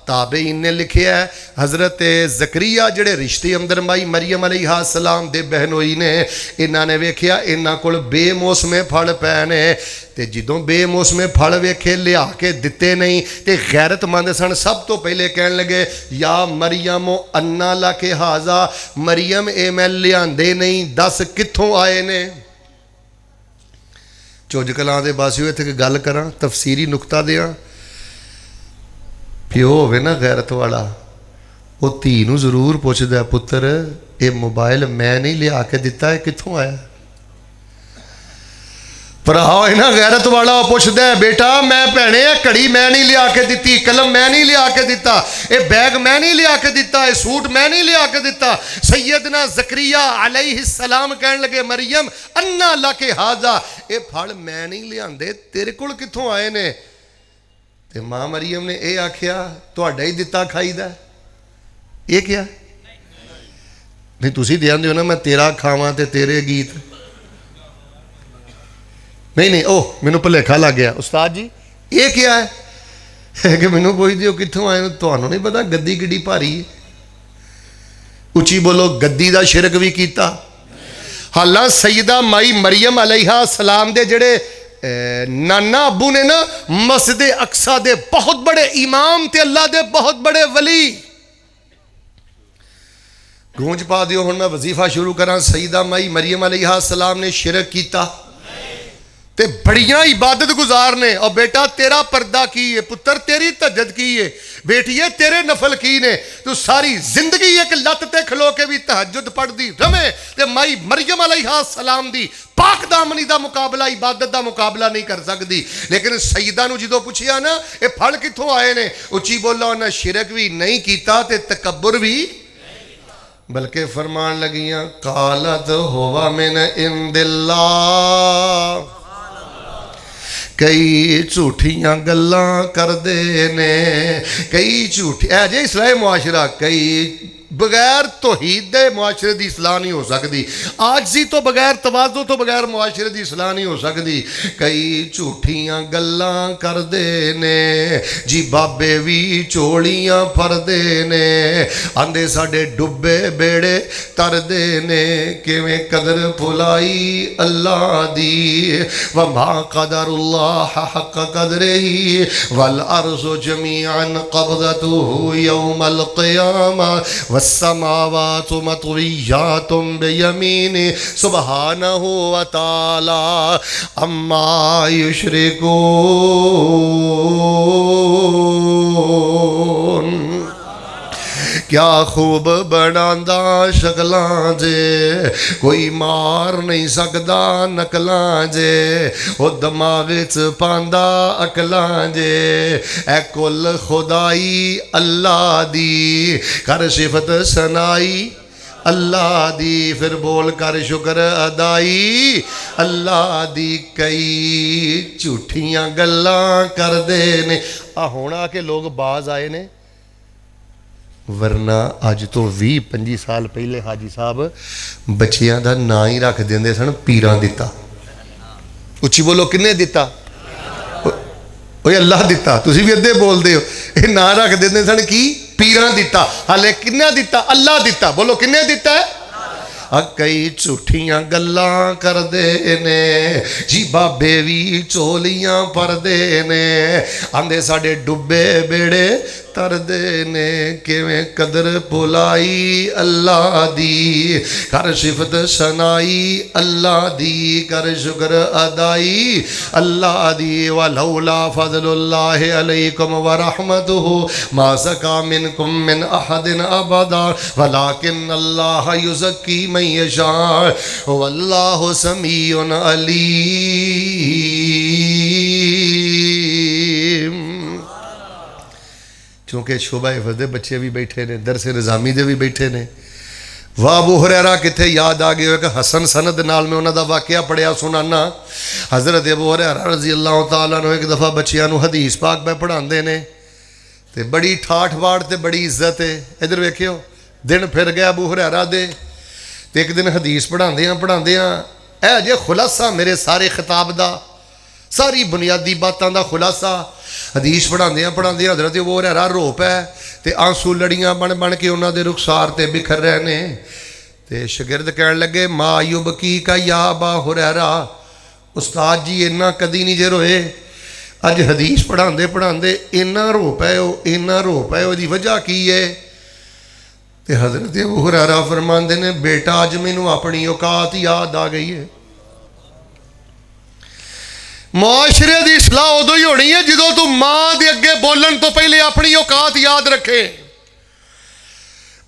تابعین نے لکھیا ہے حضرت زکریا جڑے رشتے اندر مائی مریم علیہ السلام دے بہنوئی نے انہاں نے ویکھیا انہاں کول بے موسمے پھل پے نے تے جدوں بے موسمے پھل ویکھے لیا کے دتے نہیں تے غیرت مند سن سب تو پہلے کہن لگے یا مریم انا لک ھذا مریم اے میں لیاندے نہیں دس کتھوں آئے نے چوج کلاں دے باسیو اتھے کہ گل کراں تفسیری نقطہ دیاں پیو ہوئے نا غیرت والا وہ تھی نو ضرور پوچھدا ہے پتر اے موبائل میں نہیں لیا کے دیتا ہے کتھوں آیا پراؤ ہے نا غیرت والا وہ پوچھدا ہے بیٹا میں بھینے کڑی میں نہیں لیا کے دیتی قلم میں نہیں لیا کے دیتا اے بیگ میں نہیں لیا کے دیتا اے سوٹ میں نہیں لیا کے دیتا سیدنا زکریا علیہ السلام کہنے لگے مریم انا لک ھذا اے پھل میں نہیں لیاندے تیرے کول کتھوں آئے نے تے ماں مریم نے اے آکھیا تہاڈا ہی دتا کھائی دا یہ کیا نہیں تسی دیاندے ہو نا میں تیرا کھاواں تے تیرے گیت نہیں اوہ مینوں بھلیکھا لگ گیا استاد جی یہ کیا ہے کہ مینوں پوچھ دیو کتھوں آئے تہانوں نہیں پتا گدی کڈی بھاری ہے اچھی بولو گدی دا شرک بھی کیتا حالاں سیدہ مائی مریم علیہ السلام دے جڑے نانا ابو نے نا مسجد اقصی دے بہت بڑے امام تے اللہ دے بہت بڑے ولی گونج پا دیو ہن میں وظیفہ شروع کراں سیدہ مائی مریم علیہ السلام نے شرک کیتا تے بڑیاں عبادت گزار نے اور بیٹا تیرا پردہ کی ہے پتر تیری تہجد کی ہے بیٹیے تیرے نفل کی نے تو ساری زندگی ایک لت تے کھلو کے بھی تہجد پڑھ دی رمے تے مائی مریم علیہ السلام دی پاک دامنی دا مقابلہ عبادت دا مقابلہ نہیں کر سکتی لیکن سیدہ نو جدو پوچھیا نا اے پھل کتھوں آئے نے اچھی بولا انہاں شرک بھی نہیں کیتا تے تکبر بھی بلکہ فرمان لگیاں قالت ہوا من عند اللہ کئی جھوٹیاں گلاں کر دے نے کئی جھوٹی اے جے اصلاح معاشرہ کئی بغیر توحید دے معاشرے دی اصلاح نہیں ہو سکتی. عاجزی تو بغیر تواضع تو بغیر معاشرے دی اصلاح نہیں ہو سکتی. کئی جھوٹیاں گلاں کردے نے جی بابے وی چوڑیاں پھردے نے آندے ساڈے ڈبے بیڑے تردے نے کیویں قدر بھلائی اللہ دی وما قدر اللہ حق قدرہ والارض جميعا قبضته يوم القيامة والسماوات مطويات بيمينه سبحانه وتعالى عما يشركون. کیا خوب بناندہ شکلاں جے کوئی مار نہیں سکدا نکلاں جے او دماغ چ پاندا عقلاں جے اے کل خدائی اللہ دی کر صفت ثنائی اللہ دی پھر بول کر شکر ادائی اللہ دی. کئی جھوٹیاں گلاں کر دے نے ہونا کہ لوگ باز آئے نے ورنہ اج تو 20-25 سال پہلے حاجی صاحب بچیاں دا نا ہی رکھ دیندے سن پیراں دتا. اچھی بولو کنے دتا؟ اوے اللہ دتا. تسی بھی ادھے بول دے ہو اے نا رکھ دیندے سن کی پیراں دتا. حالے کنے دتا؟ اللہ دتا. بولو کنے دتا ہے؟ کئی جھوٹیاں گلاں کردے نے جی بابے وی چولیاں پردے نے آندے ساڈے ڈبے بیڑے تردے نے کیویں قدر بھلائی اللہ دی کر صفت ثنائی اللہ دی کر شکر ادائی اللہ دی. ولولا فضل اللہ علیکم ورحمتہ ما زکا منکم من احد ابدا ولکن اللہ یزکی من یشاء واللہ سمیع علیم. چونکہ شعبہ حفظ دے بچے بھی بیٹھے نے درس نظامی دے بھی بیٹھے نے. واہ ابو ہریرہ کتے یاد آگئے ہوئے کہ حسن سند نال میں انہوں دا واقعہ پڑھیا سنانا. حضرت ابو ہریرہ رضی اللہ تعالیٰ نے ایک دفعہ بچیاں نو حدیث پاک پہ پڑھان دے نے تے بڑی ٹھاٹھ باڑ تے بڑی عزت ہے. ادھر ویکھیو دن پھر گیا ابو ہریرہ دے تے ایک دن حدیث پڑھان دیاں اے جے خلاصہ میرے سارے خطاب دا ساری بنیادی باتاں دا خلاصہ حدیث پڑھان دیاں حضرت ابو ہریرہ رو پے تے آنسو لڑیاں بن کے انہاں دے رخسار تے بکھر رہے نے. تے شاگرد کہن لگے ما یبکی کا یا ابا ہریرہ استاد جی اینا کدی نہیں جے روئے اج حدیث پڑھان دے اینا رو پے ہو دی وجہ کی ہے؟ تے حضرت ابو ہریرہ فرماندے نے بیٹا اج مینوں اپنی اوقات یاد آ گئی ہے. معاشرے دی اصلاح ادو ہی ہونی ہے جدو تو ماں دے اگے بولن تو پہلے اپنی اوقات یاد رکھے.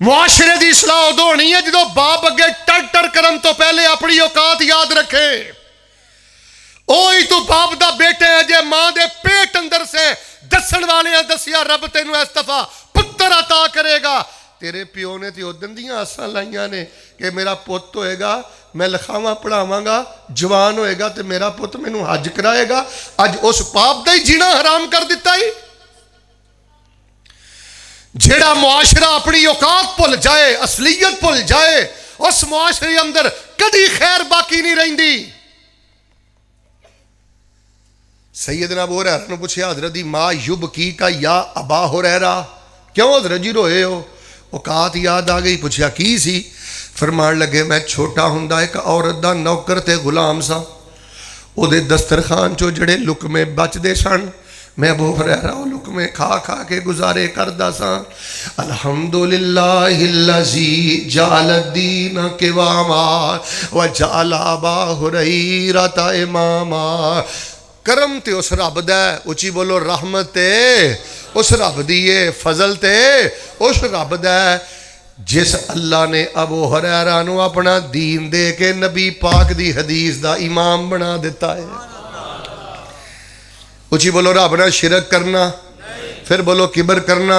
معاشرے دی اصلاح ادو ہونی ہے جدو باپ اگے ٹر کرن تو پہلے اپنی اوقات یاد رکھے. اوہی تو باپ دا بیٹے ہے جے ماں دے پیٹ اندر سے دسن والے ہیں دسیا رب تینوں اس دفعہ پتر عطا کرے گا. تیرے پیو نے تے ادن دیاں آساں لائیاں نے کہ میرا پت ہوئے گا میں لکھاواں پڑھاواں گا جوان ہوئے گا تے میرا پت مینوں حج کرائے گا. اج اس پاپ دا ہی جینا حرام کر دیتا ہی. جیڑا معاشرہ اپنی اوقات بھول جائے اصلیت بھول جائے اس معاشرے اندر کدی خیر باقی نہیں رہندی. سیدنا ابو ہریرہ نے پوچھا حضرت دی ما یبکی کا یا ابا ہریرہ کیوں حضرت جی روئے ہو؟ اوقات یاد آ گئی. پوچھا کی سی؟ فرمان لگے میں چھوٹا ہوندا ایک عورت دا نوکر تے غلام سا. او دے دسترخوان چو جڑے لقمے بچ دے سن میں ابو ہریرہ او لقمے کھا کے گزارے کردا سا. الحمدللہ الذی جعل الدین قواما وجعل ابا ہریرہ اماما. کرم تے اس رب دا اچھی بولو رحمت تے اس رب دیئے فضل تے اس رب دا جس اللہ نے ابو ہریرہ نو اپنا دین دے کے نبی پاک دی حدیث دا امام بنا دیتا ہے. اچھی بولو رب نہ شرک کرنا پھر بولو کبر کرنا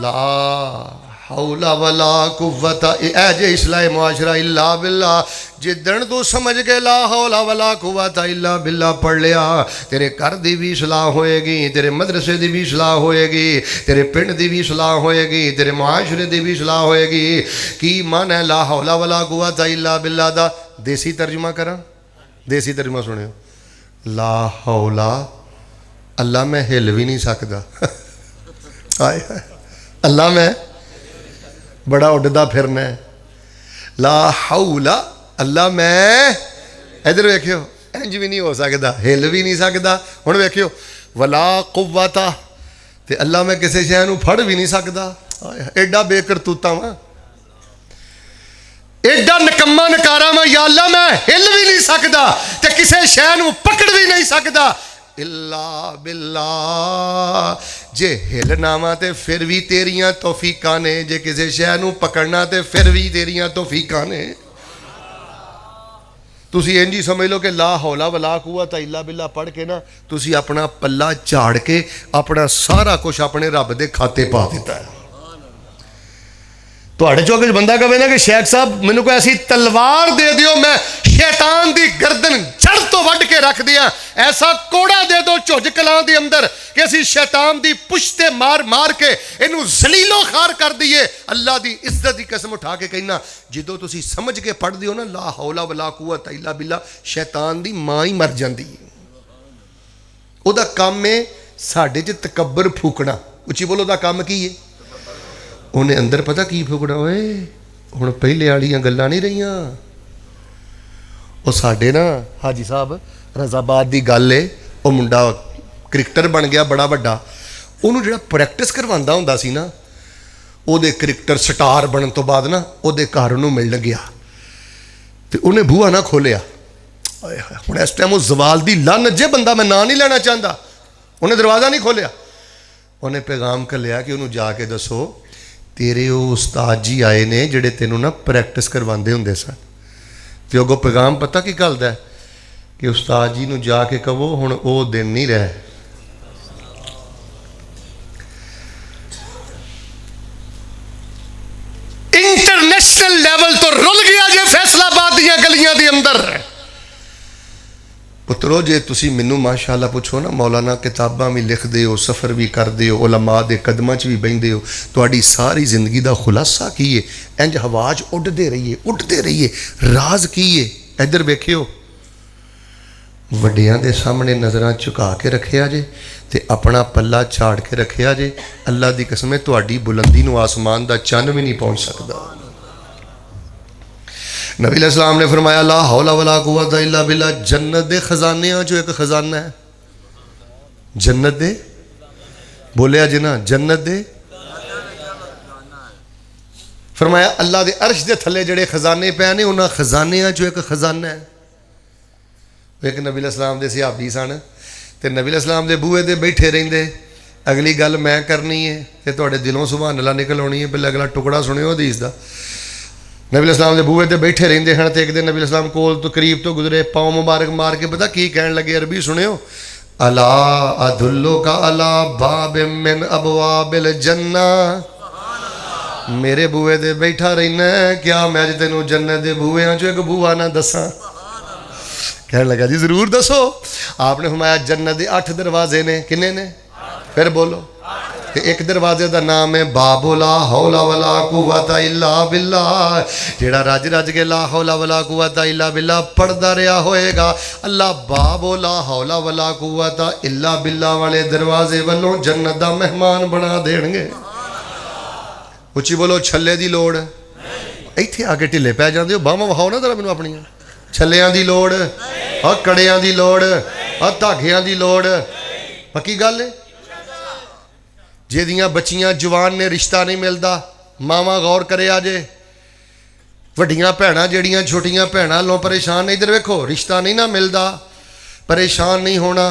لا حول ولا قوت اے جے اصلاح معاشرہ الا باللہ. جدن تو سمجھ کے لا حول ولا قوت الا باللہ پڑھ لیا تیرے گھر دی بھی اصلاح ہوئے گی, تیرے مدرسے دی بھی اصلاح ہوئے گی, تیرے پنڈ دی بھی اصلاح ہوئے گی, تیرے معاشرے دی بھی اصلاح ہوئے گی. کی معنی ہے لا حول ولا قوت الا باللہ دا؟ دیسی ترجمہ کراں, دیسی ترجمہ سنیو. لا حول اللہ میں ہل بھی نہیں سکتا. اللہ میں بڑا اڈدا پھرنا ہے. لا حول اللہ میں ادھر ویکھیو انج بھی نہیں ہو سکتا, ہل بھی نہیں سکتا. ہن ویکھیو ولا قوت تے اللہ میں کسی شے نوں پھڑ بھی نہیں سکتا. ایڈا بے کرتوتا وا, ایڈا نکما نکارا وا. یا اللہ میں ہل بھی نہیں سکتا تے کسی شے نوں پکڑ بھی نہیں سکتا الا باللہ. جے ہلنا وا تے پھر بھی تیریاں توفیقاں نے, جے کسی شے نوں پکڑنا تے پھر بھی تیریاں توفیقاں نے. تسی انجی سمجھ لو کہ لا حول ولا قوت الا باللہ پڑھ کے نا تسی اپنا پلہ چاڑ کے اپنا سارا کچھ اپنے رب دے کھاتے پا دیتا ہے. تو چوکے بندہ کہے نا کہ شیخ صاحب مینوں کوئی ایسی تلوار دے دیو میں شیطان دی گردن جڑ تو وڈ کے رکھ دیا, ایسا کوڑا دے دو چوج کلاں دے اندر کہ اسی شیطان دی پشتے مار مار کے انہوں ذلیل و خوار کر دیے. اللہ دی عزت دی قسم اٹھا کے کہنا جدو تسی سمجھ کے پڑھ دیو نا لا حول ولا قوت الا باللہ, شیطان دی ماں ہی مر جاندی ہے. او دا کام ہے ساڈے چ تکبر پھوکنا. اچھی بولو دا کام کی ہے؟ انہیں اندر پتہ کی پھوکنا ہوئے ہن پہلے والیاں گلاں نہیں رہیاں. وہ ساڈے نا حاجی صاحب رضا آباد دی گل ہے, وہ منڈا کرکٹر بن گیا بڑا بڑا. انہوں جڑا پریکٹس کرواندہ ہوندا سی نا او دے کرکٹر سٹار بنن تو بعد نا او دے گھر انہوں ملن گیا تے انہیں بھوا نہ کھولیا. ہن اس ٹائم وہ زوال دی لعنت جے بندہ میں نام نہیں لینا چاہتا, انہیں دروازہ نہیں کھولیا. انہیں پیغام کر لیا کہ انہوں جا کے دسو تیرے وہ استاد جی آئے نے جڑے تینوں نا پریکٹس کرواندے ہوندے سن. تے اگوں پیغام پتہ کی گلدا ہے کہ استاد جی نو جا کے کہو ہن او دن نہیں رہے. انٹرنیشنل لیول تو رل گیا جے فیصلہ آباد دیاں گلیاں دے اندر. پترو جے تسی منوں ماشاءاللہ پوچھو نا مولانا کتاباں بھی لکھ دے ہو, سفر بھی کر دے ہو, علماء دے قدماں چ بھی بہندے ہو, تہاڈی ساری زندگی دا خلاصہ کی ہے؟ انج ہواج اڈدے رہیے, راز کی ہے؟ ادھر ویکھیو وڈیاں دے سامنے نظراں چکا کے رکھیا جے تے اپنا پلہ چاڑ کے رکھیا جے. اللہ دی قسم ہے تہاڈی بلندی نو آسمان دا چن بھی نہیں پہنچ سکدا. نبی علیہ السلام نے فرمایا لا حول ولا قوت الا باللہ. جنت دے خزانیاں جو ایک خزانہ ہے, جنت دے بولیا جنا جنت دے فرمایا اللہ دے عرش دے تھلے جڑے خزانے پے نے انہاں خزانیاں جو ایک خزانہ ہے. ایک نبی علیہ السلام دے صحابی سن تے نبی علیہ السلام دے بوئے دے بیٹھے رہندے. اگلی گل میں کرنی ہے تے تواڈے دلوں سبحان اللہ نکل آنی ہے. پہلے اگلا ٹکڑا سنیو حدیث دا. نبی علیہ السلام دے بوئے تے بیٹھے رہندے ہیں تے ایک دن نبی علیہ السلام کول تو قریب تو گزرے, پاؤں مبارک مار کے پتہ کی کہن لگے, عربی سنیو الا ادلک علی باب من ابواب الجنہ. میرے بوئے دے بیٹھا رہنا ہے, کیا میں اج تینوں جنت دے بوئیاں چوں ایک بوا نہ دساں؟ کہنے لگا جی ضرور دسو. آپ نے فرمایا جنت دے 8 دروازے نے. کنے نے؟ پھر بولو. ایک دروازے دا نام ہے باب لا حول ولا قوت الا باللہ. جیڑا رج رج کے لا حول ولا قوت الا باللہ پڑھدا رہا ہوئے گا, اللہ باب لا حول ولا قوت الا باللہ والے دروازے والوں جنت دا مہمان بنا دین گے. اچھی بولو چھلے دی لوڑ ایتھے آ کے ٹھلے پی جاندے ہو. باہواں وہاؤ نا ذرا مینوں اپنیاں. چھلیاں دی لوڑ, کڑیاں دی لوڑ, دھاگیاں دی لوڑ. پکی گل ہے. جیدیاں بچیاں جوان نے رشتہ نہیں ملدا, ماواں غور کرے آجے. وڈیاں بھیناں جڑیاں چھوٹیاں بھیناں لوں پریشان. ادھر ویکھو رشتہ نہیں نہ ملدا, پریشان نہیں ہونا,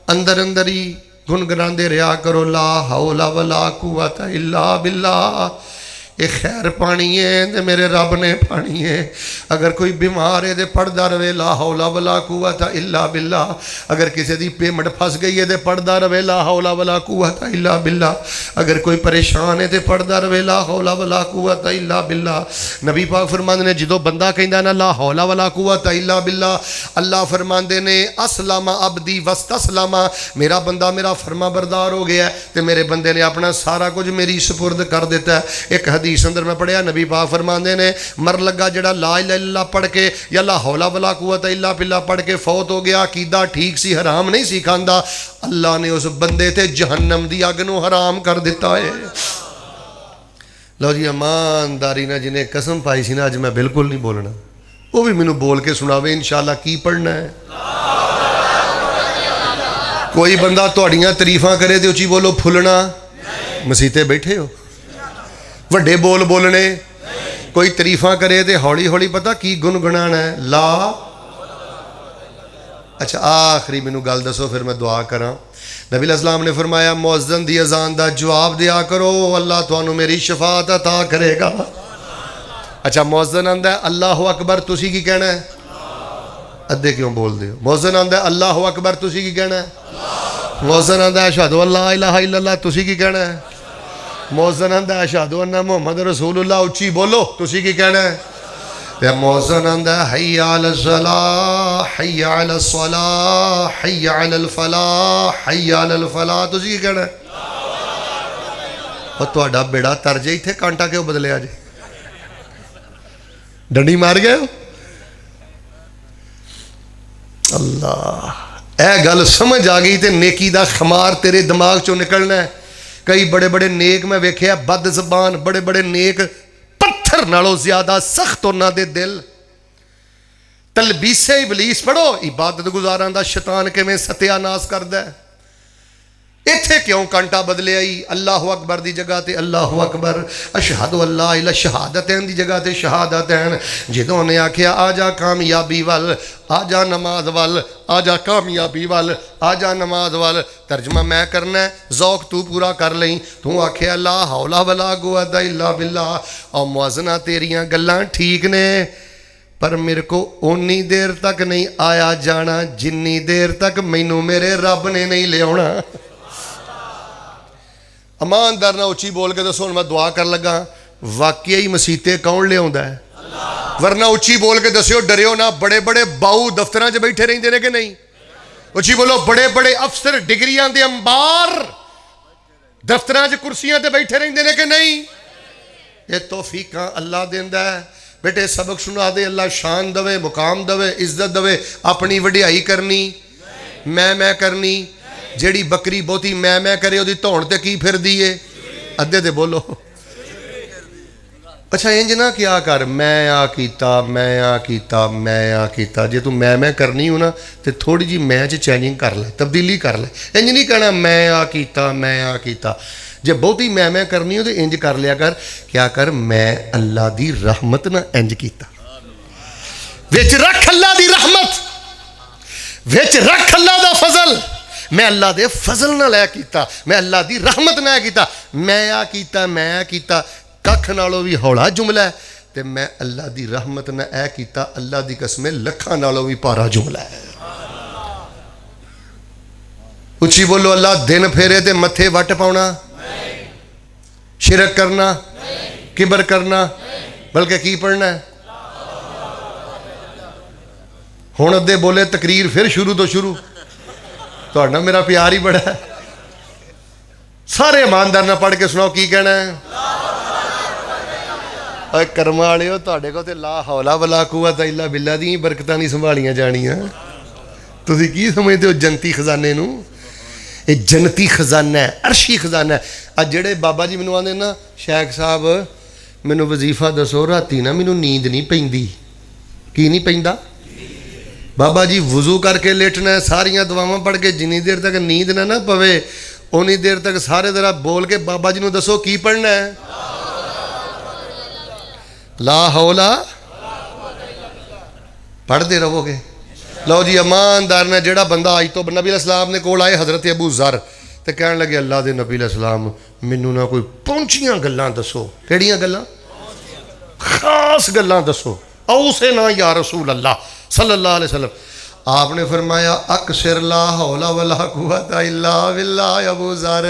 اندر اندر ہی گنگناندے رہا کرو لا حول ولا قوت الا باللہ. یہ خیر پانی ہے تے میرے رب نے پانی ہے. اگر کوئی بیمار ہے تے پڑھدا رہے لا حول ولا قوت الا باللہ. اگر کسی دی پیمنٹ پھس گئی ہے تے پڑھدا رہے لا حول ولا قوت الا باللہ. اگر کوئی پریشان ہے تے پڑھدا رہے لا حول ولا قوت الا باللہ. نبی پاک فرماندے نے جدوں بندہ کہندا نا لا حول ولا قوت الا باللہ, اللہ فرماندے نے اسلم عبدی واستسلم, میرا بندہ میرا فرما بردار ہو گیا ہے تے میرے بندے نے اپنا سارا کچھ میری سپرد کر دیتا ہے. ایک حدیث اندر میں پڑھیا نبی پاک فرماندے نے مر لگا جڑا لا الہ الا اللہ پڑھ کے یا لا حول ولا قوت الا باللہ پڑھ کے فوت ہو گیا, عقیدہ ٹھیک سی, حرام نہیں سی کھاندا, اللہ نے اس بندے تے جہنم دی اگ نو حرام کر دیتا ہے. لو جی ایمانداری نہ جنہیں قسم پائی سی نا اج میں بالکل نہیں بولنا, وہ بھی مینوں بول کے سناوے انشاءاللہ کی پڑھنا ہے. کوئی بندہ تہاڈیاں تعریفاں کرے تے اچھی بولو پھلنا, مسیتے بیٹھے ہو وڈے بول بولنے. کوئی تعریفاں کرے تے ہولی ہولی پتہ کی گنگنانا ہے لا. اچھا آخری مینوں گل دسو پھر میں دعا کراں. نبی علیہ السلام نے فرمایا مؤذن دی اذان دا جواب دیا کرو, اللہ تانوں میری شفاعت عطا کرے گا. اچھا مؤذن آندا ہے اللہ اکبر, تسی کی کہنا ہے؟ ادھے کیوں بول دے ہو؟ مؤذن آندا ہے اللہ اکبر, تسی کی کہنا ہے؟ مؤذن آندا ہے اشہد ان لا الہ الا اللہ, تسی کی کہنا ہے؟ مؤذن آندا ہے اشہد ان محمد رسول اللہ, اچھی بولو, تسی کی کہنا ہے؟ مؤذن آندا ہے حی علی الصلاۃ حی علی الصلاۃ حی علی الفلاح حی علی الفلاح, تسی کی کہنا ہے؟ اور تہاڈا بیڑا تر جے, ایتھے کانٹا کیوں بدلیا جے؟ ڈنڈی مار گئے ہو؟ اللہ اے گل سمجھ آ گئی تے نیکی دا خمار تیرے دماغ چوں نکلنا ہے. کئی بڑے بڑے نیک میں ویکھیا بد زبان, بڑے بڑے نیک پتھر نالوں زیادہ سخت انہاں دے دل. تلبیس ابلیس پڑھو, عبادت گزاراں دا شیطان کیویں ستیا ناس کردا ہے. ایتھے کیوں کانٹا بدلے آئی؟ اللہ اکبر دی جگہ تے اللہ اکبر, اشہد اللہ الہ شہادتین دی جگہ تے شہادتین. جدوں نے آکھیا آ جا کامیابی ول, آ جا نماز ول, آ جا کامیابی ول, آ جا نماز ول, ترجمہ میں کرنا ہے, ذوق تو پورا کر لیں. تو آکھیا لا حول ولا قوت الا باللہ. اور موازنہ تیریاں گلاں ٹھیک نے, پر میرے کو اونی دیر تک نہیں آیا جانا جنی دیر تک مینوں میرے رب نے نہیں لے آنا. ایماندار نہ اچھی بول کے دسو, میں دعا کر لگا واقعی مسیتے کون لے آندا ہے؟ ورنہ اچھی بول کے دسیو, ڈریو نہ. بڑے بڑے باؤ دفتراں چ بیٹھے رہندے نے کہ نہیں؟ اچھی بولو, بڑے بڑے افسر ڈگریاں دے انبار دفتراں چ کرسیاں تے بیٹھے رہندے نے کہ نہیں؟ یہ توفیقاں اللہ دیندا ہے. بیٹے سبق سنا دے, اللہ شان دوے, مقام دوے, عزت دوے. اپنی وڈیائی کرنی, میں کرنی. جیڑی بکری بہتی میں کرے وہ دھون تے کی پھر دیئے؟ ادھے تے بولو. اچھا انج نہ کیا کر, میں آ کیتا میں آ کیتا میں آ کیتا. جے تو میں کرنی ہو نا تے تھوڑی جی میں چ چینجنگ کر لے, تبدیلی کر لے. انج نہیں کہنا میں آ کیتا میں آ کیتا. جے بہتی میں کرنی ہو تو انج کر لیا کر, کیا کر میں اللہ دی رحمت نہ انج کیتا. وچ رکھ اللہ دی رحمت, وچ رکھ اللہ دا فضل. میں اللہ دے فضل نہ لے کیتا, میں اللہ دی رحمت نہ کیتا. میں آ کیتا میں آ کیتا ککھ نالوں بھی ہولا جملہ ہے, تے میں اللہ دی رحمت نہ اے کیتا اللہ دی قسم لکھاں نالوں بھی پارا جملہ ہے. اچھی بولو, اللہ دن پھیرے تے متھے وٹ پاؤنا, شرک کرنا, کبر کرنا, بلکہ کی پڑھنا ہے؟ ہن ادھے بولے تقریر پھر شروع تو شروع. تو میرا پیار ہی بڑا ہے. سارے ایماندار نہ پڑھ کے سناؤ کی کہنا ہے؟ اے کرم والےو, تہاڈے کو تے لا حول ولا قوت الا باللہ دی برکتاں نہیں سنبھالیاں جانیاں. تسی کی سمجھتے ہو جنتی خزانے نو؟ یہ جنتی خزانہ ہے, عرشی خزانہ ہے. اج جڑے بابا جی مینوں آندے نا شیخ صاحب مینوں وظیفہ دسو, راتی نا مینوں نیند نہیں پیندی. کی نہیں پیندا؟ بابا جی وضو کر کے لیٹنا ہے, ساریاں دعاواں پڑھ کے, جنی دیر تک نیند نہ پوے اونی دیر تک سارے ذرا بول کے بابا جی نو دسو کی پڑھنا ہے؟ لا حولا پڑھ دے رہو گے. لو جی ایماندار نے جڑا بندہ آج تو نبی علیہ السلام نے کول آئے حضرت ابو ذر, تو کہنے لگے اللہ دے نبی علیہ السلام مینوں نہ کوئی پہنچیاں گلاں دسو. کیڑیاں گلاں؟ خاص گلاں دسو. او سے نہ یا رسول اللہ صلی اللہ علیہ وسلم. آپ نے فرمایا اکثر لا حول ولا قوت الا باللہ. ابو ذر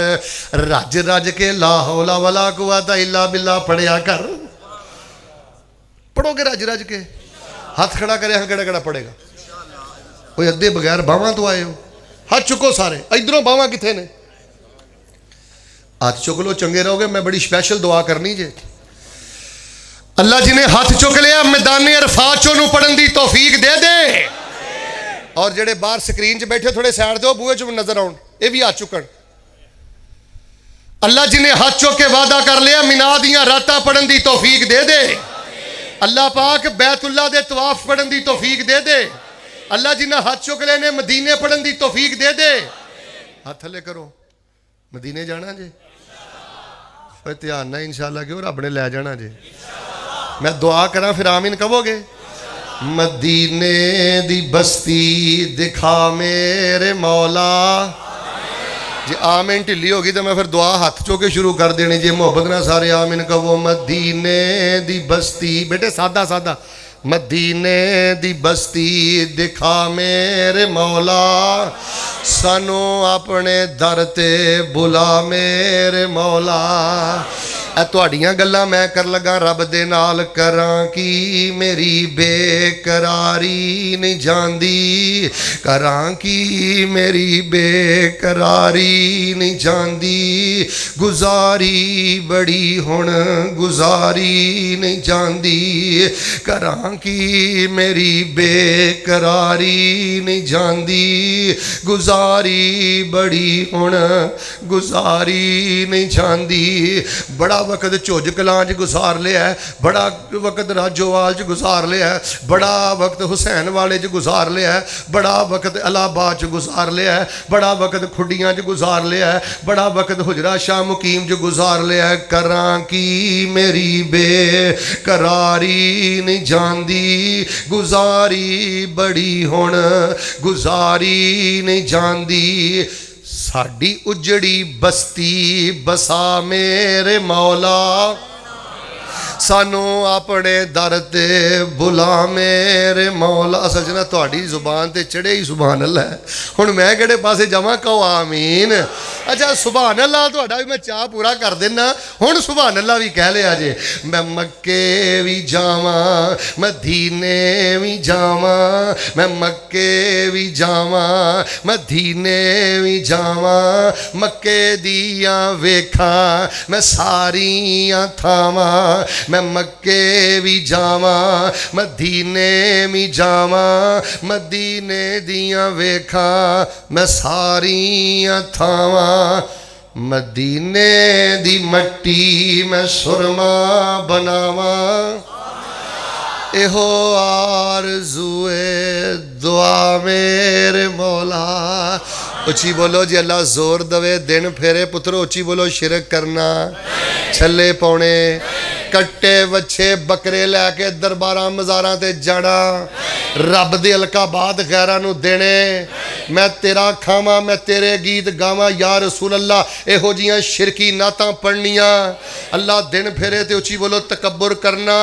رج رج کے لا حول ولا قوت الا باللہ پڑھیا کر. پڑھو گے رج رج کے؟ ہاتھ کھڑا کرے ہاں کیڑا کیڑا پڑھے گا؟ کوئی ادھے بغیر باواں تو آئے ہو. ہاتھ چکو سارے. ادھروں باواں کتنے نے؟ ہاتھ چک لو چنگے رہو گے. میں بڑی اسپیشل دعا کرنی جے. اللہ جنہیں ہاتھ چک لیا میدان عرفات چوں نوں پڑھن دی توفیق دے دے. اور جڑے باہر سکرین چ بیٹھے تھوڑے سائڈ دو بوئے چ نظر آؤ یہ بھی ہاتھ چکن. اللہ جنہیں ہاتھ چک کے وعدہ کر لیا مینا دیاں راتاں پڑھن دی توفیق دے دے. اللہ پاک بیت اللہ دے طواف پڑھن دی توفیق دے دے. اللہ جنہیں ہاتھ چک لے نے مدینے پڑھن دی توفیق دے دے. ہاتھ تھلے کرو. مدینے جانا جی؟ دھیان نہ انشاءاللہ کیوں رب نے لے جانا جی. میں دعا کراں پھر آمین کہو گے؟ مدینے دی بستی دکھا میرے مولا. جی آمین ٹھلی ہوگی تو میں پھر دعا ہاتھ چوکے شروع کر دینی جی. محبت نہ سارے آمین کہو. مدینے دی بستی بیٹے سادہ سادہ. مدینے دی بستی دکھا میرے مولا سانو اپنے در تے بلا میرے مولا. اے تہاڈیاں گلاں میں کر لگا رب دے نال کراں کی میری بے قراری نہیں جاندی. کراں کی میری بے قراری نہیں جاندی. گزاری بڑی ہن گزاری نہیں جاندی. کراں کی میری بے قراری نہیں جاندی. گزاری بڑی ہن گزاری نہیں جاندی. بڑا وقت چوج کلانج گزار لیا ہے. بڑا وقت راجوال چ گزار لیا ہے. بڑا وقت حسین والے چ گزار لیا ہے. بڑا وقت الہ آباد چ گزار لیا ہے. بڑا وقت کھڈیاں چ گزار لیا ہے. بڑا وقت حجرہ شاہ مقیم چ گزار لیا ہے. کراں کی میری بے قراری نہیں جاندی. گزاری بڑی ہن گزاری نہیں جاندی. ساڈی اجڑی بستی بسا میرے مولا سانو اپنے در تے بلا میرے مولا. اصل جنا تہاڈی زبان تے چڑھے ہی سبحان اللہ ہے. ہن میں کہڑے پاسے جاواں کہو آمین. اچھا سبحان اللہ تہاڈا بھی میں چاہ پورا کر دینا. ہن سبحان اللہ بھی کہہ لیا جے. میں مکے بھی جاواں مدینے بھی جاواں. میں مکے بھی جاواں مدینے بھی جاواں. مکے دیاں ویکھاں میں ساریاں تھاواں. میں مکے بھی جاواں مدینے بھی جاواں. مدینے دیاں ویکھاں میں ساریاں تھاواں. مدینے دی مٹی میں سرما بناواں. ایہو آرزوئے دعا میرے مولا. اچھی بولو جی اللہ زور دوے دن پھیرے پترو. اچھی بولو شرک کرنا چھلے پونے کٹے وچھے بکرے لے کے درباراں مزاراں تے جانا. رب دے القابات غیراں نو دینے. میں تیرا کھاواں میں تیرے گیت گاواں یا رسول اللہ. ایہو جیاں شرکی نعتاں پڑھنیاں. اللہ دن پھیرے تے اچھی بولو تکبر کرنا.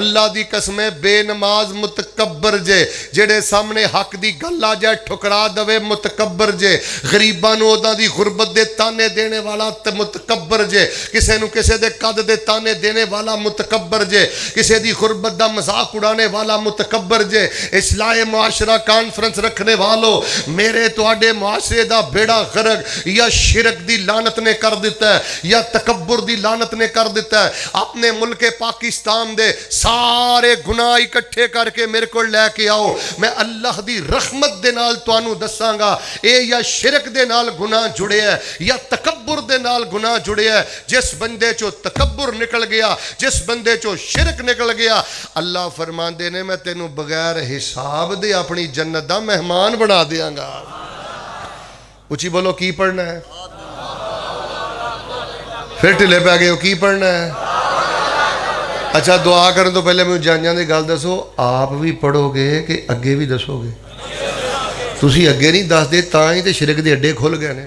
اللہ دی قسمیں بے نماز متکبر جے. جڑے سامنے حق دی گل آ جائے ٹھکرا دوے متکبر جے. غریباں نو اوداں دی غربت دے تانے دینے والا تے متکبر جے. کسے نو کسے دے قد دے تانے دینے والا متکبر جے. کسے دی غربت دا مذاق اڑانے والا متکبر جے. اصلاح معاشرہ کانفرنس رکھنے والو میرے تواڈے معاشرے دا بیڑا غرق یا شرک دی لعنت نے کر دیتا ہے یا تکبر دی لعنت نے کر دیتا ہے. اپنے ملک پاکستان دے سارے گناہ اکٹھے کر کے میرے کو لے کے آؤ. میں اللہ دی رحمت دے نال توانو دساں گا اے یا شرک دے نال گناہ جڑے ہے یا تکبر دے نال گناہ جڑے ہے. جس بندے چو تکبر نکل گیا جس بندے چو شرک نکل گیا اللہ فرماندے نے میں تینوں بغیر حساب دے اپنی جنت دا مہمان بنا دیاں گا. اچھی بولو کی پڑھنا ہے؟ پھر ٹھلے پہ گئے ہو کی پڑھنا ہے؟ اچھا دعا کرنے تو پہلے مجھے جان جان دی گل دسو. آپ بھی پڑھو گے کہ اگے بھی دسو گے؟ تسی اگے نہیں دس دے تاں ہی تے شرک دے اڈے کھل گئے نے.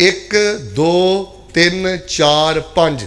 1 2 3 4 5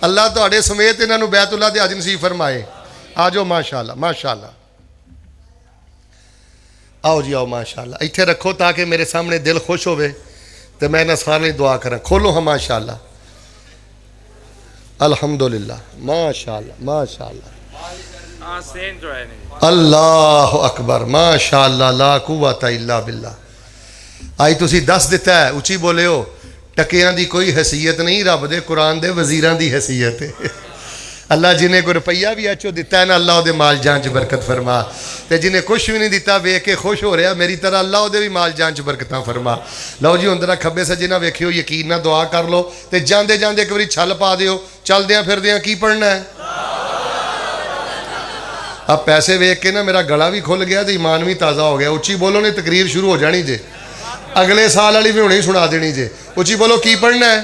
اللہ تواڈے سمیت انہاں نوں بیت اللہ دے حج نصیب فرمائے آ جاؤ ماشاءاللہ ماشاءاللہ آؤ جی آؤ ماشاءاللہ اتنے رکھو تاکہ میرے سامنے دل خوش ہوئے تو میں سارے دعا کریں کھولو ہاں ماشاءاللہ الحمدللہ ماشاءاللہ ماشاءاللہ اللہ اکبر ماشاءاللہ لا قوت الا باللہ آئی تسی دس دیتا ہے اچھی بولے ہو ٹکیاں دی کوئی حیثیت نہیں رب دے قرآن دے وزیران دی حیثیت ہے اللہ جنہیں کو روپیہ بھی اچھو دیتا ہے نا اللہ دے مال جان چ برکت فرما تے جنہیں کچھ بھی نہیں دیتا ویکھ کے خوش ہو رہا میری طرح اللہ دے بھی مال جان چ برکتاں فرما لو جی ہن ذرا کھبے سجے نہ ویکھیو یقین نہ دعا کر لو تے جاندے جاندے ایک واری چھل پا دیو چلدیاں پھردیاں کی پڑھنا ہے اب پیسے ویکھ کے نا میرا گلا بھی کھل گیا تے ایمان بھی تازہ ہو گیا اچھی بولو نے تقریر شروع ہو جانی جے اگلے سال والی بھی ہونے سنا دینی جے اچھی بولو کی پڑھنا ہے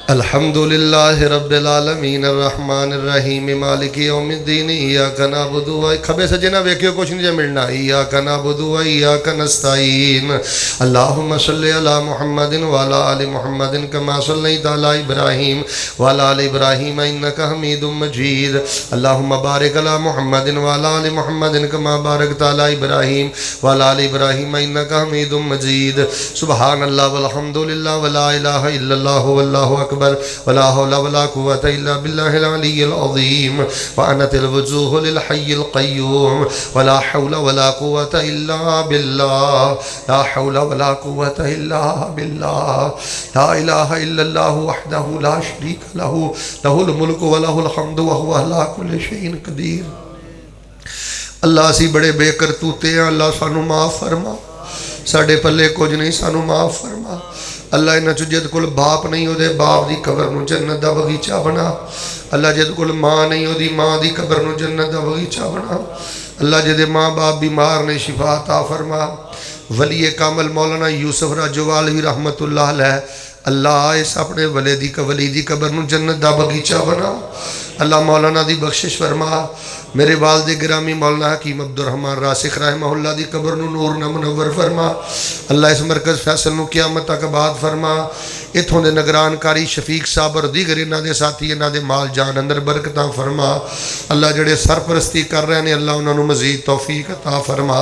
الحمدللہ رب العالمین الرحمن الرحیم مالک یوم الدین ایاک نعبد و کھبے سجے نہ ویکھیو کچھ نہیں جے ملنا ایاک نعبد و ایاک نستعین اللہم صلی علی محمد وعلی آل محمد کما صلیت علی ابراہیم وعلی آل ابراہیم انک حمید مجید اللہم بارک علی محمد وعلی آل محمد کما بارکت علی ابراہیم وعلی آل ابراہیم انک حمید مجید سبحان اللہ والحمدللہ ولا الہ الا اللہ واللہ اکبر ولا حول ولا قوة إلا بالله العلي العظيم وأنت الوجوه للحي القيوم ولا حول ولا قوة إلا بالله لا حول ولا قوة إلا بالله لا إله إلا الله وحده لا شريك له له الملك وله الحمد وهو على كل شيء قدير اللہ اسی بڑے بے کرتوتے ہیں اللہ سانو معاف فرما ساڑے پلے کچھ نہیں سانو معاف فرما اللہ انہاں چو جد کل باپ نہیں ہو دے باپ دی قبر نو جنت دا بغیچہ بنا اللہ جد کل ماں نہیں ہو دی ماں دی قبر نو جنت دا بغیچہ بنا اللہ جد ماں باپ بیمار نے شفا عطا فرما ولی کامل مولانا یوسف راجوالی رحمت اللہ علیہ اللہ اس اپنے ولی دی قبر نو جنت دا بغیچہ بنا اللہ مولانا دی بخشش فرما میرے والد گرامی مولانا حکیم عبدالرحمن راسخ رحمہ اللہ دی قبر نو نور نہ منور فرما اللہ اس مرکز فیصل نو قیامت تک آباد فرما اتھوں دے نگران کاری شفیق صاحب اور دیگر انہاں دے ساتھی انہاں دے مال جان اندر برکتاں فرما اللہ جڑے سرپرستی کر رہے ہیں اللہ انہاں نو مزید توفیق عطا فرما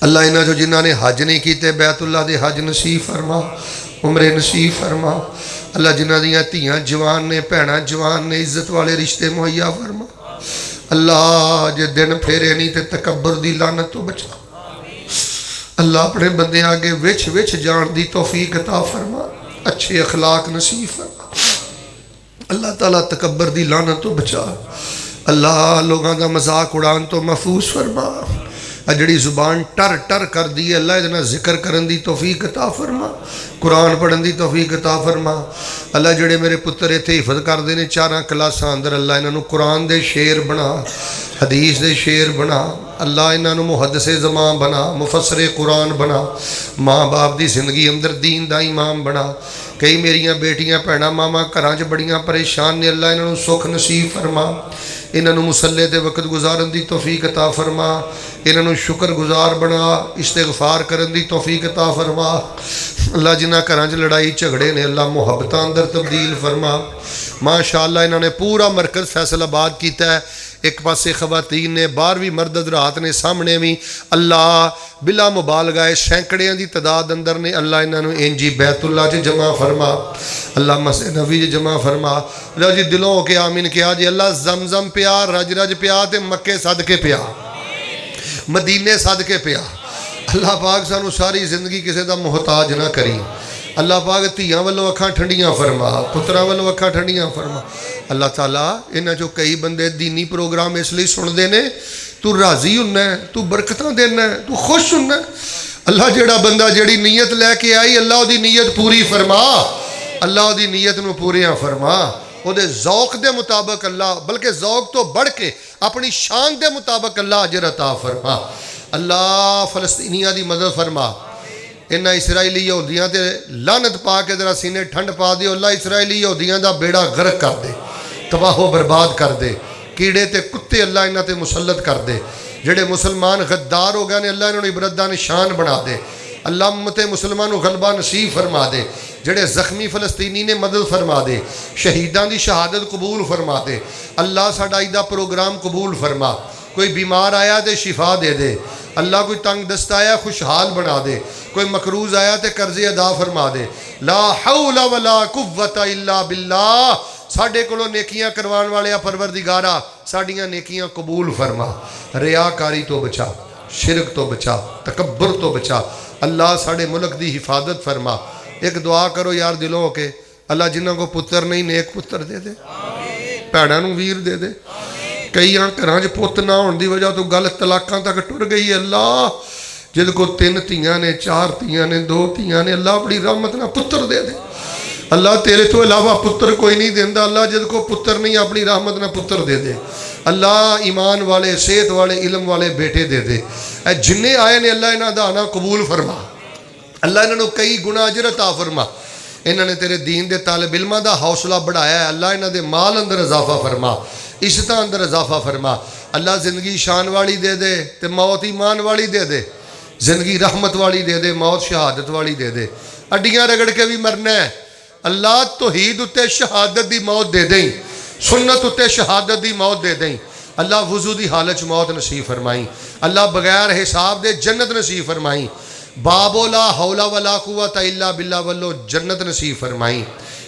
اللہ انہاں جو جنہاں نے حج نہیں کیتے بیت اللہ دے حج نصیب فرما عمرے نصیب فرما اللہ جنہاں دیاں تیاں جوان نے بھیناں جوان نے عزت والے رشتے مہیا فرما اللہ جے دن پھیرے نہیں تے تکبر دی لعنت تو بچا اللہ اپنے بندے آگے وچ وچ جان دی توفیق عطا فرما اچھے اخلاق نصیب فرما اللہ تعالیٰ تکبر دی لعنت تو بچا اللہ لوگاں دا مذاق اڑان تو محفوظ فرما جڑی زبان ٹر ٹر کر دی اللہ ادنا ذکر کرن دی توفیق عطا فرما قرآن پڑھن دی توفیق عطا فرما اللہ جڑے میرے پتر ایتھے حفظ کر دینے چاراں کلاساں اندر اللہ انہاں قرآن دے شعر بنا حدیث دے شعر بنا اللہ انہاں محدث زمان بنا مفسر قرآن بنا ماں باپ دی زندگی اندر دین دا امام بنا کئی میریاں بیٹیاں بھیناں ماما گھراں چ بڑیاں پریشان نے اللہ انہاں سکھ نصیب فرما انہاں مصلے دے وقت گزارن دی توفیق عطا فرما انہاں شکر گزار بنا استغفار کرن دی توفیق عطا فرما اللہ جنہاں گھراں چ لڑائی جھگڑے نے اللہ محبتاں اندر تبدیل فرما ماشاءاللہ انہاں نے پورا مرکز فیصل آباد کیتا ہے ایک پاسے خواتین نے 12ویں مرد حضرات نے سامنے بھی اللہ بلا مبالغہ سینکڑیاں دی تعداد اندر نے اللہ انہوں انجی بیت اللہ چ جمع فرما اللہ مسجد نبوی چ جمع فرما اللہ جی دلوں ہو کے آمین کیا جی اللہ زمزم پیا رج رج پیا تے مکے صدقے پیا مدینے صدقے پیا اللہ پاک سانو ساری زندگی کسی دا محتاج نہ کری اللہ پاک تیاں والوں اکھاں ٹھنڈیاں فرما پتراں والوں اکھاں ٹھنڈیاں فرما اللہ تعالیٰ انہاں جو کئی بندے دینی پروگرام اس لیے سن دینے تو راضی ہونا ہے تو برکتاں دینا ہے تو خوش ہونا ہے اللہ جڑا بندہ جڑی نیت لے کے آئی اللہ دی نیت پوری فرما اللہ دی نیت نو پوریاں فرما وہ دے ذوق دے مطابق اللہ بلکہ ذوق تو بڑھ کے اپنی شان دے مطابق اللہ اجر عطا فرما اللہ فلسطینیاں دی مدد فرما انہاں اسرائیلی یہودیاں تے لعنت پا کے ذرا سینے ٹھنڈ پا دے اللہ اسرائیلی یہودیاں دا بیڑا غرق کر دے تباہ و برباد کر دے کیڑے تے کتے اللہ انہاں تے مسلط کر دے جڑے مسلمان غدار ہو گئے نے اللہ انہوں نے عبرت دا نشان بنا دے اللہ امت مسلمانوں غلبہ نصیب فرما دے، جڑے زخمی فلسطینی نے مدد فرما دے، شہیدان دی شہادت قبول فرما دے، اللہ ساڈا ایدہ پروگرام قبول فرما، کوئی بیمار آیا تے شفا دے دے، اللہ کوئی تنگ دست آیا خوشحال بنا دے، کوئی مقروض آیا تے قرض ادا فرما دے، لا حول ولا قوت الا باللہ، ساڈے کولوں نیکیاں کروان والے پروردگارا ساڈیاں نیکیاں قبول فرما، ریاکاری تو بچا، شرک تو بچا، تکبر تو بچا، اللہ ساڈے ملک دی حفاظت فرما۔ ایک دعا کرو یار دلوں کے، اللہ جنہاں کو پتر نہیں نیک پتر دے دے، بھیناں نوں ویر دے دے، کئی گھراں پت نہ ہون دی وجہ تو گل طلاقاں تک ٹر گئی ہے، اللہ جن کو 3 دھیاں نے 4 دھیاں نے 2 دھیاں نے، اللہ بڑی رحمت نہ پتر دے دے، اللہ تیرے تو علاوہ پتر کوئی نہیں دیندہ، اللہ جن کو پتر نہیں اپنی رحمت نہ پتر دے دے، اللہ ایمان والے صحت والے علم والے بیٹے دے دے، اے جنہیں آئے نے اللہ انہاں دا آنا قبول فرما، اللہ انہوں نے کئی گناہ اجر عطا فرما، انہوں نے تیرے دین دے طالب علمہ دا حوصلہ بڑھایا ہے، اللہ انہوں دے مال اندر اضافہ فرما، عزتاں اندر اضافہ فرما، اللہ زندگی شان والی دے دے تے موت ایمان والی دے دے، زندگی رحمت والی دے دے، موت شہادت والی دے دے، اڈیاں رگڑ کے بھی مرنا ہے، اللہ توحید اتے شہادت دی موت دے دیں، سنت اتے شہادت دی موت دے دیں، اللہ وضو دی حالت موت نصیب فرمائیں، اللہ بغیر حساب دے جنت نصیب فرمائیں، بابو لا حول ولا قوت الا باللہ واللو جنت نصیب فرمائیں۔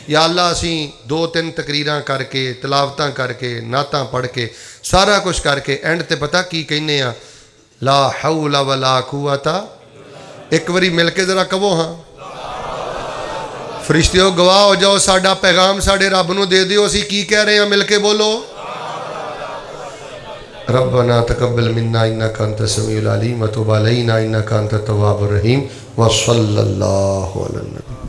یا اللہ اسیں 2-3 تقریراں کر کے تلاوتاں کر کے نعتاں پڑھ کے سارا کچھ کر کے اینڈ تے پتہ کی کہنے ہیں لا حول ولا قوت، ایک وری مل کے ذرا کہو ہاں، فرشتیوں گواہ ہو جاؤ، ساڈا پیغام ساڈے رب نو دے دیو، اسی کی کہہ رہے ہیں مل کے بولو، ربنا تقبل منا انک انت السمیع العلیم وتب علینا انک انت التواب الرحیم وصلی اللہ علی النبی۔